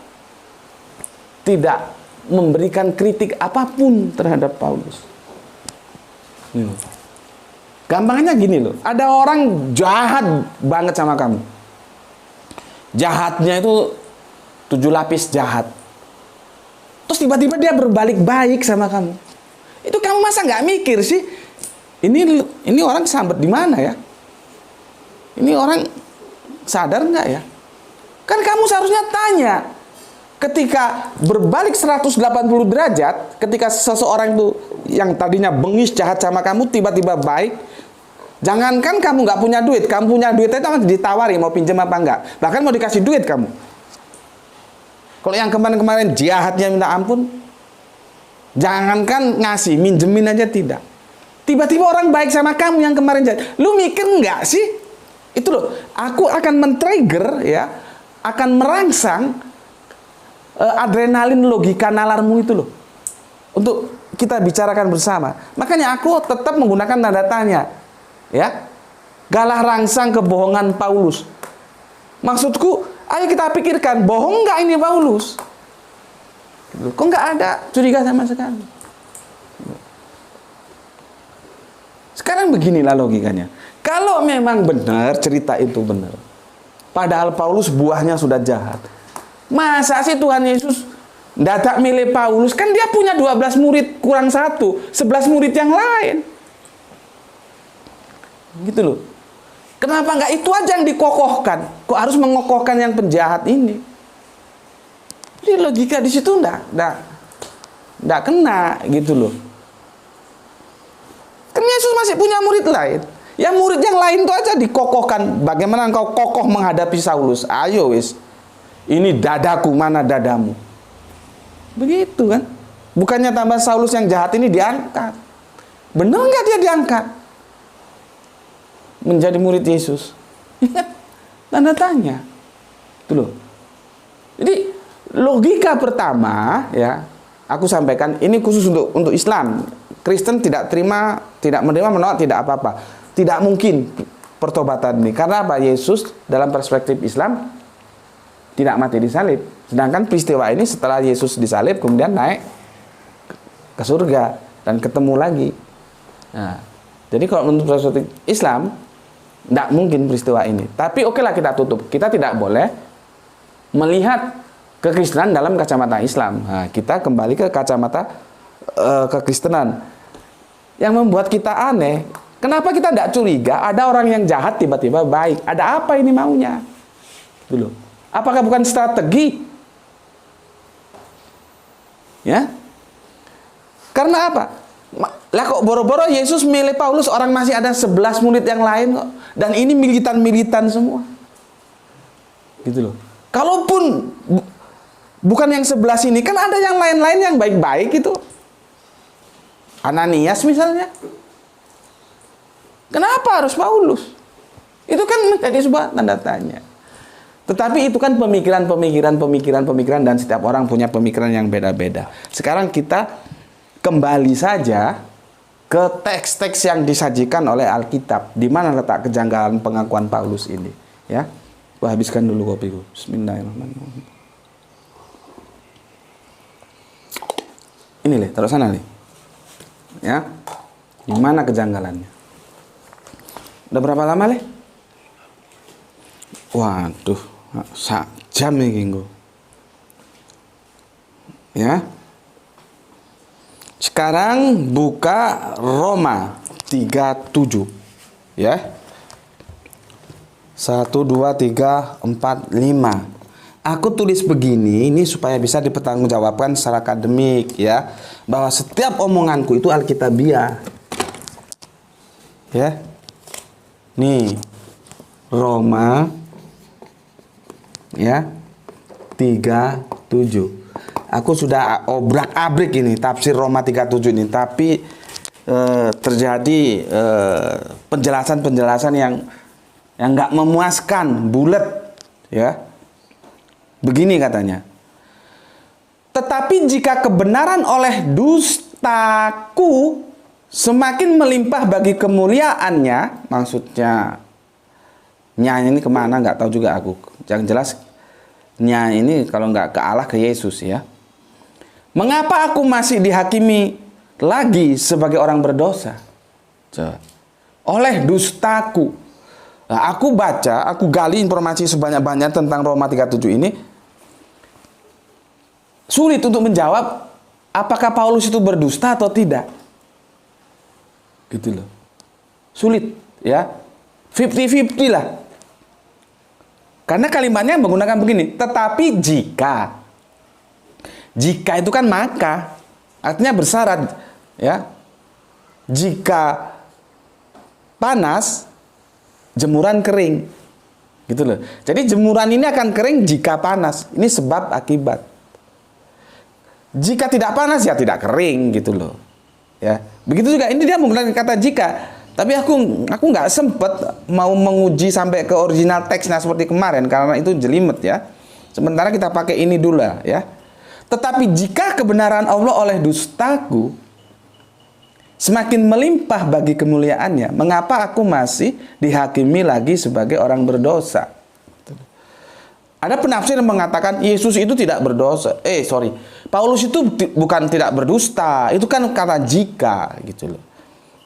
tidak memberikan kritik apapun terhadap Paulus. Gampangnya gini loh. Ada orang jahat banget sama kamu. Jahatnya itu 7 lapis jahat. Terus tiba-tiba dia berbalik baik sama kamu. Itu kamu masa nggak mikir sih? Ini orang kesambet di mana ya? Ini orang sadar nggak ya? Kan kamu seharusnya tanya. Ketika berbalik 180 derajat, ketika seseorang itu yang tadinya bengis jahat sama kamu tiba-tiba baik, jangankan kamu nggak punya duit, kamu punya duit itu ditawari mau pinjam apa enggak, bahkan mau dikasih duit kamu. Kalau yang kemarin-kemarin jahatnya minta ampun, jangankan ngasih, minjemin aja tidak. Tiba-tiba orang baik sama kamu yang kemarin jahat, lu mikir nggak sih? Itu loh, aku akan men-trigger ya, akan merangsang adrenalin logika nalarmu itu loh. Untuk kita bicarakan bersama. Makanya aku tetap menggunakan tanda tanya. Ya. Galah rangsang kebohongan Paulus. Maksudku, ayo kita pikirkan, bohong nggak ini Paulus? Kok nggak ada curiga sama sekali? Sekarang beginilah logikanya. Kalau memang benar cerita itu benar, padahal Paulus buahnya sudah jahat, masa sih Tuhan Yesus dadak milih Paulus? Kan dia punya 12 murid kurang 1, 11 murid yang lain. Gitu loh. Kenapa nggak itu aja yang dikokohkan? Kok harus mengokohkan yang penjahat ini? Jadi logika di situ nggak kena gitu loh. Kan Yesus masih punya murid lain. Ya murid yang lain itu aja dikokohkan. Bagaimana engkau kokoh menghadapi Saulus? Ayo wis. Ini dadaku, mana dadamu? Begitu kan? Bukannya tambah Saulus yang jahat ini diangkat. Benar nggak dia diangkat? Menjadi murid Yesus. Tanda tanya. Itu loh. Jadi logika pertama ya, aku sampaikan ini khusus untuk Islam. Kristen tidak terima, tidak menerima, menolak, tidak apa-apa. Tidak mungkin pertobatan ini. Karena apa? Yesus dalam perspektif Islam tidak mati di salib. Sedangkan peristiwa ini setelah Yesus disalib kemudian naik ke surga dan ketemu lagi. Nah, jadi kalau menurut perspektif Islam tidak mungkin peristiwa ini. Tapi oke lah kita tutup. Kita tidak boleh melihat kekristenan dalam kacamata Islam. Nah, kita kembali ke kacamata kekristenan. Yang membuat kita aneh, kenapa kita tidak curiga ada orang yang jahat tiba-tiba baik? Ada apa ini maunya? Dulu. Apakah bukan strategi? Ya? Karena apa? Lah kok boro-boro Yesus milih Paulus, orang masih ada 11 murid yang lain kok. Dan ini militan-militan semua. Gitu loh. Kalaupun bukan yang 11 ini, kan ada yang lain-lain yang baik-baik itu. Ananias misalnya. Kenapa harus Paulus? Itu kan menjadi sebuah tanda tanya. Tetapi itu kan pemikiran dan setiap orang punya pemikiran yang beda-beda. Sekarang kita kembali saja ke teks-teks yang disajikan oleh Alkitab. Di mana letak kejanggalan pengakuan Paulus ini? Ya, gua habiskan dulu kopiku. Bismillahirrahmanirrahim. Ini Le, taruh sana Le. Ya, di mana kejanggalannya? Udah berapa lama Le? Waduh, sak jam nih Ginggo. Ya. Sekarang buka Roma 37. Ya. 1 2 3 4 5. Aku tulis begini ini supaya bisa dipertanggungjawabkan secara akademik ya, bahwa setiap omonganku itu alkitabiah. Ya. Nih. Roma ya 37. Aku sudah obrak-abrik ini tafsir Roma 37 ini, tapi terjadi penjelasan-penjelasan yang nggak memuaskan, bulat ya. Begini katanya. Tetapi jika kebenaran oleh dustaku semakin melimpah bagi kemuliaannya, maksudnya ini kemana nggak tahu juga aku. Yang jelas ini kalau nggak ke Allah, ke Yesus ya. Mengapa aku masih dihakimi lagi sebagai orang berdosa? Oleh dustaku. Nah, aku baca, aku gali informasi sebanyak-banyak tentang Roma 37 ini. Sulit untuk menjawab apakah Paulus itu berdusta atau tidak. Gitu loh. Sulit ya. 50-50 lah. Karena kalimatnya menggunakan begini, tetapi jika itu kan maka, artinya bersyarat ya. Jika panas, jemuran kering. Gitu loh. Jadi jemuran ini akan kering jika panas. Ini sebab akibat. Jika tidak panas ya tidak kering gitu loh. Ya. Begitu juga ini dia menggunakan kata jika. Tapi aku nggak sempet mau menguji sampai ke original teksnya seperti kemarin karena itu jelimet ya. Sementara kita pakai ini dulu ya. Tetapi jika kebenaran Allah oleh dustaku semakin melimpah bagi kemuliaannya, mengapa aku masih dihakimi lagi sebagai orang berdosa? Ada penafsir yang mengatakan Yesus itu tidak berdosa. Paulus itu bukan tidak berdusta. Itu kan kata jika gitu loh.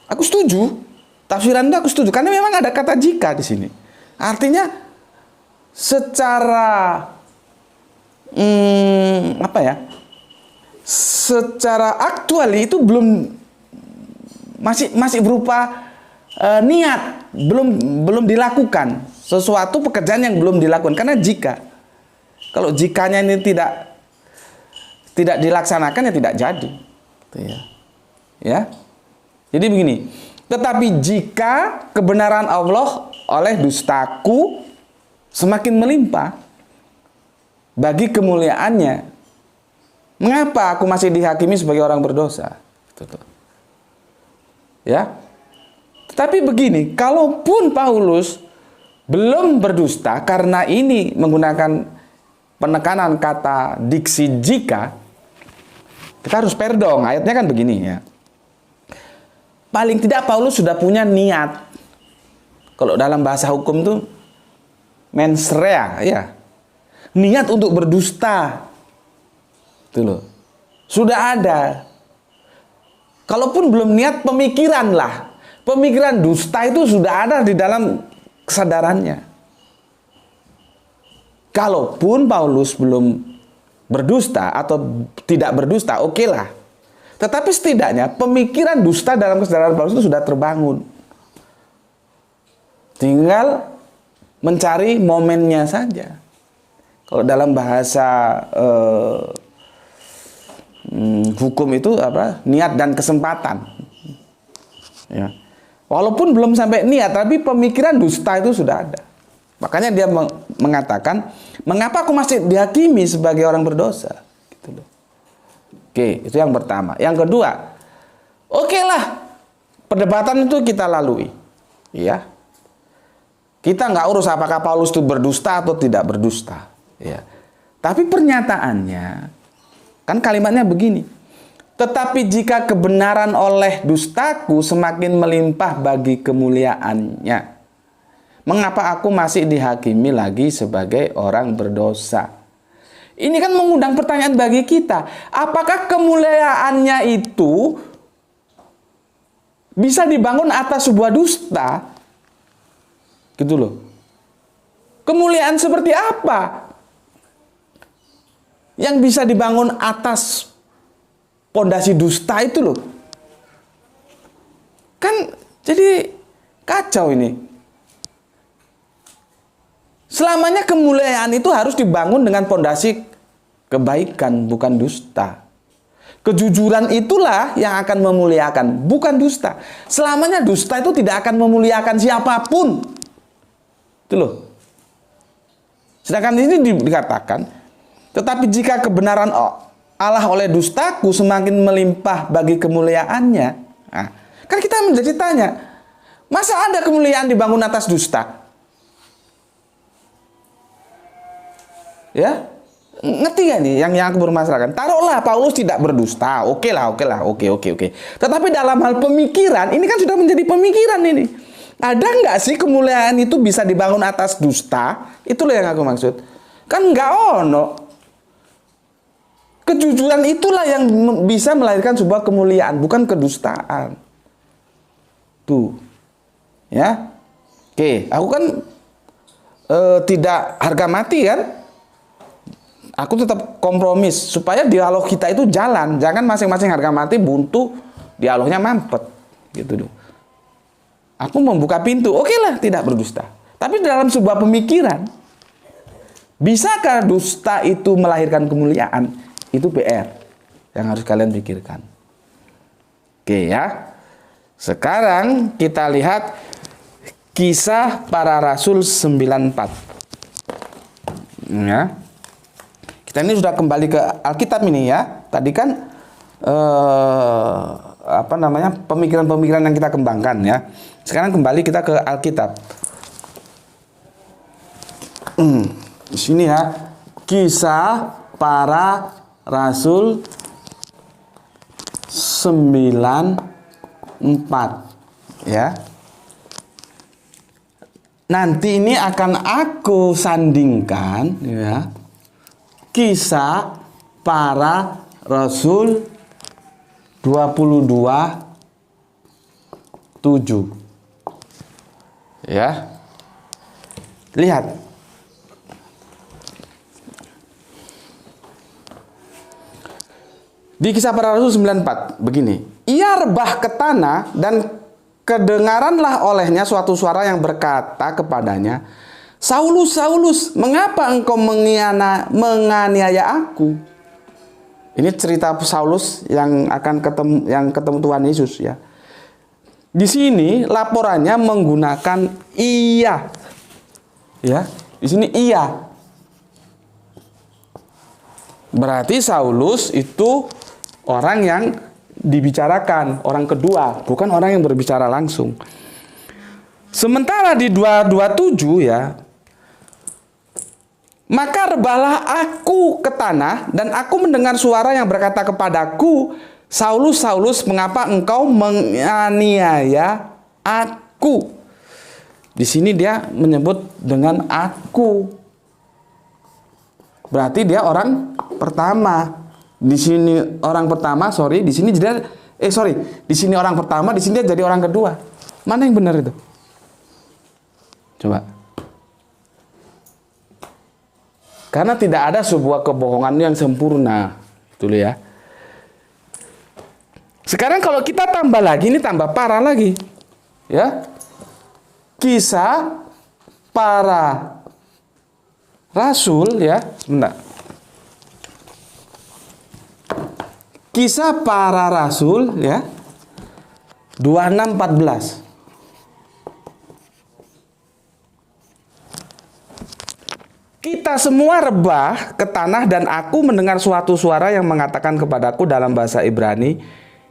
Aku setuju. Tafsiran itu aku setuju karena memang ada kata jika di sini. Artinya secara secara aktual itu belum masih berupa niat, belum dilakukan sesuatu pekerjaan yang belum dilakukan karena jika. Kalau jikanya ini tidak dilaksanakan ya tidak jadi. Ya. Jadi begini. Tetapi jika kebenaran Allah oleh dustaku semakin melimpah bagi kemuliaannya, Mengapa aku masih dihakimi sebagai orang berdosa? Ya. Tetapi begini, kalaupun Paulus belum berdusta, karena ini menggunakan penekanan kata diksi jika, kita harus fair dong. Ayatnya kan begini ya. Paling tidak Paulus sudah punya niat. Kalau dalam bahasa hukum tuh mens rea, ya. Niat untuk berdusta. Itu loh. Sudah ada. Kalaupun belum niat, pemikiran lah. Pemikiran dusta itu sudah ada di dalam kesadarannya. Kalaupun Paulus belum berdusta atau tidak berdusta, oke lah. Tetapi setidaknya pemikiran dusta dalam kesadaran Paulus itu sudah terbangun. Tinggal mencari momennya saja. Kalau dalam bahasa hukum itu apa? Niat dan kesempatan. Ya. Walaupun belum sampai niat, tapi pemikiran dusta itu sudah ada. Makanya dia mengatakan, mengapa aku masih dihakimi sebagai orang berdosa? Gitu loh. Oke, itu yang pertama. Yang kedua, oke lah, perdebatan itu kita lalui. Ya. Kita nggak urus apakah Paulus itu berdusta atau tidak berdusta. Ya. Tapi pernyataannya, kan kalimatnya begini. Tetapi jika kebenaran oleh dustaku semakin melimpah bagi kemuliaannya, mengapa aku masih dihakimi lagi sebagai orang berdosa? Ini kan mengundang pertanyaan bagi kita. Apakah kemuliaannya itu bisa dibangun atas sebuah dusta? Gitu loh. Kemuliaan seperti apa yang bisa dibangun atas pondasi dusta itu loh? Kan jadi kacau ini. Selamanya kemuliaan itu harus dibangun dengan pondasi kebaikan, bukan dusta. Kejujuran itulah yang akan memuliakan, bukan dusta. Selamanya dusta itu tidak akan memuliakan siapapun. Itu loh. Sedangkan ini dikatakan, tetapi jika kebenaran Allah oleh dustaku semakin melimpah bagi kemuliaannya. Nah, kan kita menjadi tanya, masa ada kemuliaan dibangun atas dusta? Ya, ngerti gak nih yang aku bermasalahkan? Taruhlah Paulus tidak berdusta, oke lah. Tetapi dalam hal pemikiran, ini kan sudah menjadi pemikiran ini. Ada nggak sih kemuliaan itu bisa dibangun atas dusta? Itulah yang aku maksud. Kan nggak ono. Kejujuran itulah yang bisa melahirkan sebuah kemuliaan, bukan kedustaan. Tuh, ya. Oke, aku kan tidak harga mati kan. Aku tetap kompromis supaya dialog kita itu jalan. Jangan masing-masing harga mati buntu, dialognya mampet. Gitu loh. Aku membuka pintu, oke lah tidak berdusta. Tapi dalam sebuah pemikiran, bisakah dusta itu melahirkan kemuliaan? Itu PR yang harus kalian pikirkan. Oke ya. Sekarang kita lihat Kisah Para Rasul 94. Ya. Kita ini sudah kembali ke Alkitab ini ya. Tadi kan pemikiran-pemikiran yang kita kembangkan ya. Sekarang kembali kita ke Alkitab. Di sini ya, Kisah Para Rasul 94 ya. Nanti ini akan aku sandingkan ya. Kisah Para Rasul 22:7 ya. Lihat. Di Kisah Para Rasul 94 begini. Ia rebah ke tanah dan kedengaranlah olehnya suatu suara yang berkata kepadanya, Saulus, Saulus, mengapa engkau menganiaya aku? Ini cerita Saulus yang akan ketemu Tuhan Yesus ya. Di sini laporannya menggunakan iya. Ya, di sini iya. Berarti Saulus itu orang yang dibicarakan, orang kedua, bukan orang yang berbicara langsung. Sementara di 2:27 ya, maka rebahlah aku ke tanah, dan aku mendengar suara yang berkata kepadaku, Saulus, Saulus, mengapa engkau menganiaya aku? Di sini dia menyebut dengan aku. Berarti dia orang pertama. Di sini orang pertama, di sini dia di sini orang pertama, di sini dia jadi orang kedua. Mana yang benar itu? Coba. Karena tidak ada sebuah kebohongan yang sempurna. Dulu ya. Sekarang kalau kita tambah lagi, ini tambah parah lagi. Ya. Kisah para rasul ya. Sebentar. Kisah para rasul ya. 26:14. Kita semua rebah ke tanah, dan aku mendengar suatu suara yang mengatakan kepadaku dalam bahasa Ibrani,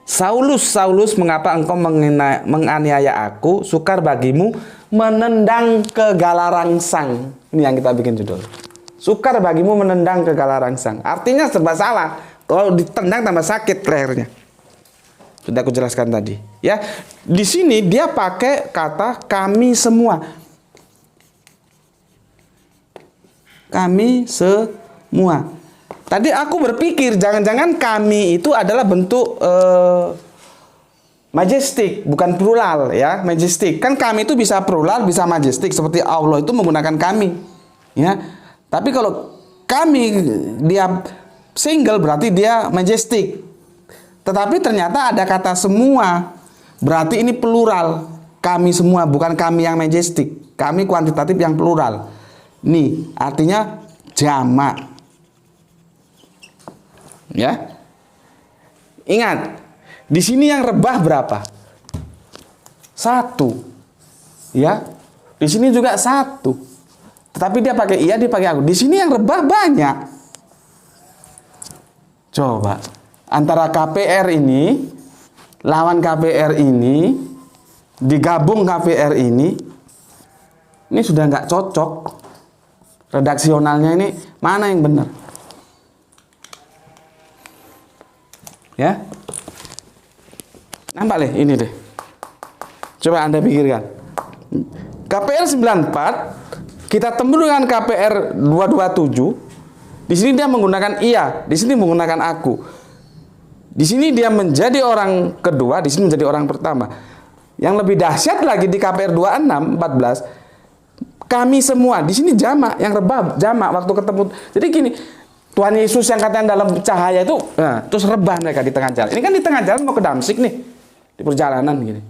Saulus, Saulus, mengapa engkau menganiaya aku? Sukar bagimu menendang ke galarangsang. Ini yang kita bikin judul. Sukar bagimu menendang ke galarangsang. Artinya serba salah. Kalau ditendang tambah sakit lehernya. Sudah aku jelaskan tadi. Ya, di sini dia pakai kata kami semua. Kami semua. Tadi aku berpikir jangan-jangan kami itu adalah bentuk majestik, bukan plural ya, majestik. Kan kami itu bisa plural, bisa majestik, seperti Allah itu menggunakan kami. Ya. Tapi kalau kami dia single berarti dia majestik. Tetapi ternyata ada kata semua. Berarti ini plural. Kami semua, bukan kami yang majestik. Kami kuantitatif yang plural. Nih, artinya jamak. Ya. Ingat, di sini yang rebah berapa? 1. Ya. Di sini juga 1. Tetapi dia pakai iya, dia pakai aku. Di sini yang rebah banyak. Coba, antara KPR ini lawan KPR ini, digabung KPR ini sudah nggak cocok. Redaksionalnya ini mana yang benar? Ya. Nampak deh, ini deh. Coba Anda pikirkan. KPR 94 kita temu dengan KPR 227. Di sini dia menggunakan iya, di sini menggunakan aku. Di sini dia menjadi orang kedua, di sini menjadi orang pertama. Yang lebih dahsyat lagi di KPR 26:14, kami semua, di sini jamak, yang rebah jamak waktu ketemu. Jadi gini, Tuhan Yesus yang katanya dalam cahaya itu, terus rebah mereka di tengah jalan. Ini kan di tengah jalan mau ke Damsik nih, di perjalanan gini.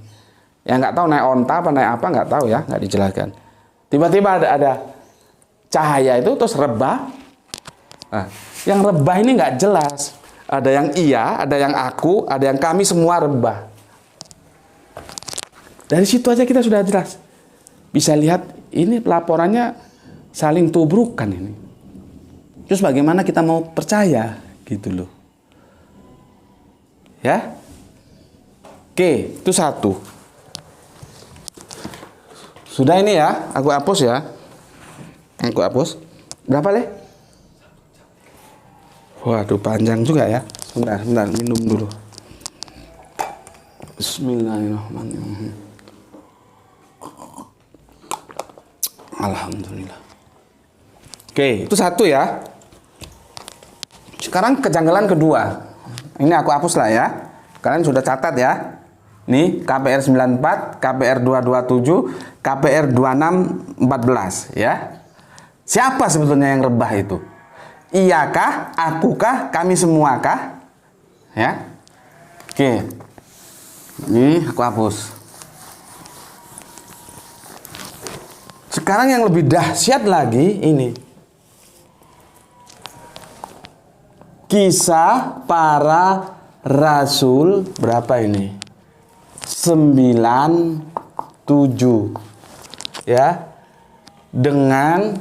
Ya nggak tahu naik onta apa naik apa, nggak tahu ya, nggak dijelaskan. Tiba-tiba ada cahaya itu terus rebah. Nah, yang rebah ini nggak jelas. Ada yang iya, ada yang aku, ada yang kami semua rebah. Dari situ aja kita sudah jelas. Bisa lihat ini laporannya saling tubrukan ini. Terus bagaimana kita mau percaya gitu loh. Ya. Oke, itu 1. Sudah ini ya, aku hapus ya. Aku hapus. Berapa Le? Waduh, panjang juga ya. Sebentar, minum dulu. Bismillahirrahmanirrahim. Alhamdulillah. Oke, itu 1 ya. Sekarang kejanggalan kedua. Ini aku hapus lah ya. Kalian sudah catat ya. Nih, KPR 94, KPR 227, KPR 26:14 ya. Siapa sebetulnya yang rebah itu? Iyakah, akukah, kami semuakah? Ya. Oke. Ini aku hapus. Sekarang yang lebih dahsyat lagi ini. Kisah para rasul berapa ini? 97. Ya. Dengan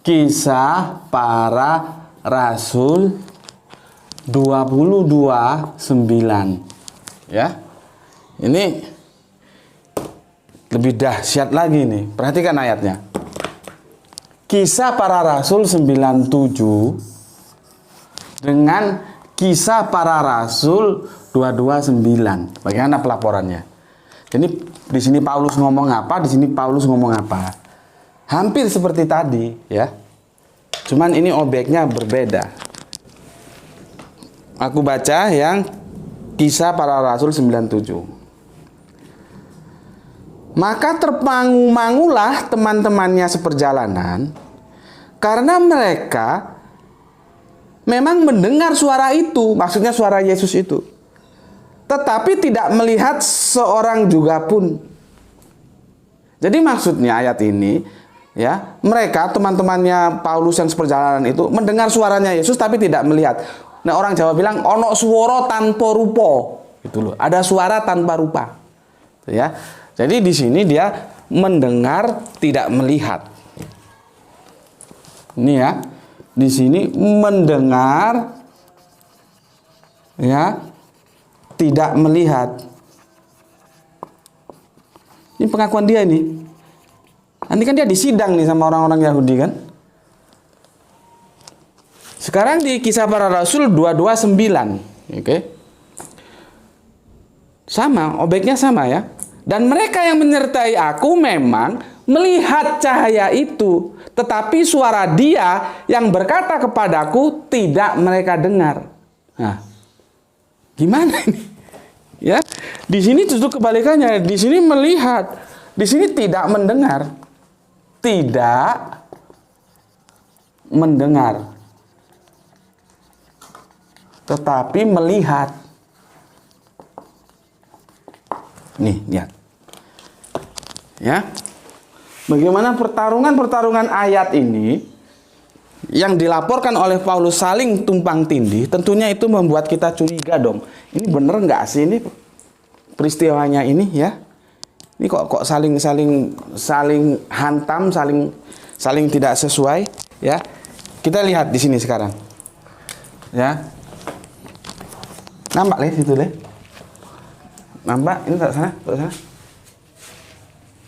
Kisah Para Rasul 22:9. Ya. Ini lebih dahsyat lagi nih. Perhatikan ayatnya. Kisah Para Rasul 97 dengan Kisah Para Rasul 229. Bagaimana pelaporannya? Jadi di sini Paulus ngomong apa, di sini Paulus ngomong apa. Hampir seperti tadi, ya. Cuman ini objeknya berbeda. Aku baca yang Kisah Para Rasul 97. Maka termangu-mangulah teman-temannya seperjalanan, karena mereka memang mendengar suara itu, maksudnya suara Yesus itu, tetapi tidak melihat seorang juga pun. Jadi maksudnya ayat ini, ya, mereka teman-temannya Paulus yang seperjalanan itu mendengar suaranya Yesus tapi tidak melihat. Nah, orang Jawa bilang ono suara tanpa rupa, gitu loh. Ada suara tanpa rupa, ya. Jadi di sini dia mendengar tidak melihat. Ini ya, di sini mendengar, ya, tidak melihat. Ini pengakuan dia ini. Nanti kan dia disidang nih sama orang-orang Yahudi kan. Sekarang di Kisah Para Rasul 229, oke. Sama, objeknya sama ya. Dan mereka yang menyertai aku memang melihat cahaya itu, tetapi suara Dia yang berkata kepadaku tidak mereka dengar. Nah, gimana ini? Ya, di sini justru kebalikannya. Di sini melihat, di sini tidak mendengar. Tidak mendengar, tetapi melihat. Nih, lihat. Ya. Bagaimana pertarungan ayat ini yang dilaporkan oleh Paulus saling tumpang tindih, tentunya itu membuat kita curiga dong. Ini bener nggak sih ini peristiwanya ini ya? Ini kok saling hantam, saling tidak sesuai ya. Kita lihat di sini sekarang. Ya. Nampak deh situ deh. Nampak ini tak sana, tak sana.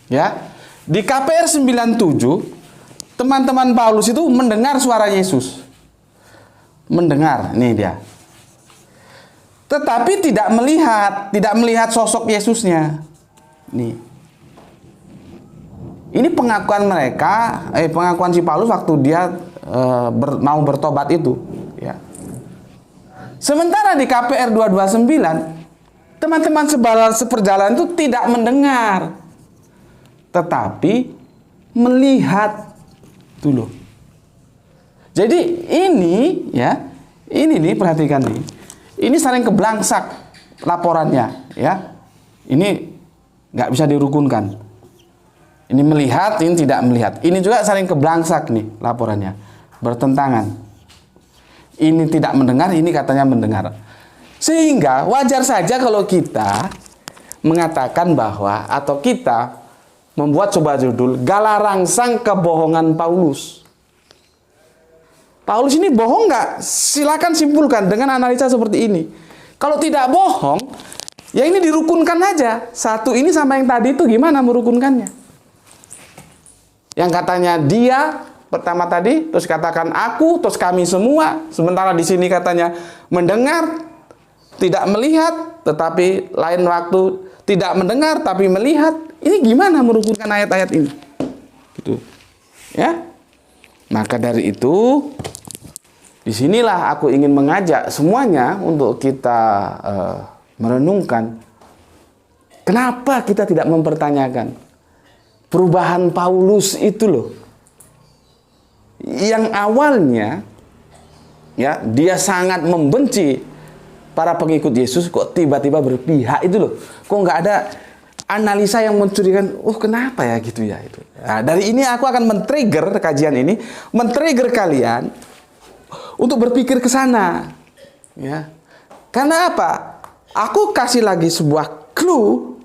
Ya. Di KPR 97 teman-teman Paulus itu mendengar suara Yesus. Mendengar, nih dia. Tetapi tidak melihat sosok Yesusnya. Nih. Ini pengakuan mereka, pengakuan si Paulus waktu dia mau bertobat itu, ya. Sementara di KPR 229, teman-teman seperjalanan itu tidak mendengar, tetapi melihat dulu. Jadi ini, ya, ini nih perhatikan nih, ini saling keblangsak laporannya, ya. Ini nggak bisa dirukunkan. Ini melihat, ini tidak melihat. Ini juga saling keblangsak nih laporannya. Bertentangan. Ini tidak mendengar, ini katanya mendengar. Sehingga wajar saja kalau kita mengatakan bahwa, atau kita membuat sebuah judul, Galarangsang Kebohongan Paulus. Paulus ini bohong nggak? Silakan simpulkan dengan analisa seperti ini. Kalau tidak bohong, ya ini dirukunkan aja. Satu ini sama yang tadi itu gimana merukunkannya? Yang katanya dia pertama tadi, terus katakan aku, terus kami semua. Sementara di sini katanya mendengar, tidak melihat, tetapi lain waktu tidak mendengar tapi melihat. Ini gimana merukunkan ayat-ayat ini? Gitu. Ya. Maka dari itu, disinilah aku ingin mengajak semuanya untuk kita merenungkan. Kenapa kita tidak mempertanyakan perubahan Paulus itu loh, yang awalnya ya dia sangat membenci para pengikut Yesus, kok tiba-tiba berpihak itu loh. Kok nggak ada analisa yang mencurigakan, kenapa ya gitu ya itu. Nah, dari ini aku akan men-trigger kajian ini, men-trigger kalian untuk berpikir ke sana. Ya. Karena apa? Aku kasih lagi sebuah clue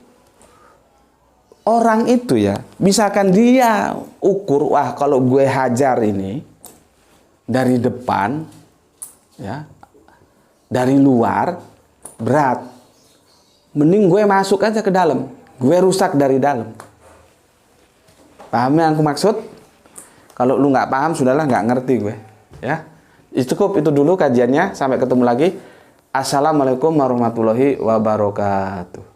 orang itu ya, misalkan dia ukur, wah kalau gue hajar ini dari depan, ya, dari luar berat, mending gue masuk aja ke dalam, gue rusak dari dalam. Paham yang aku maksud? Kalau lu nggak paham, sudahlah, nggak ngerti gue. Ya, cukup itu dulu kajiannya. Sampai ketemu lagi. Assalamualaikum warahmatullahi wabarakatuh.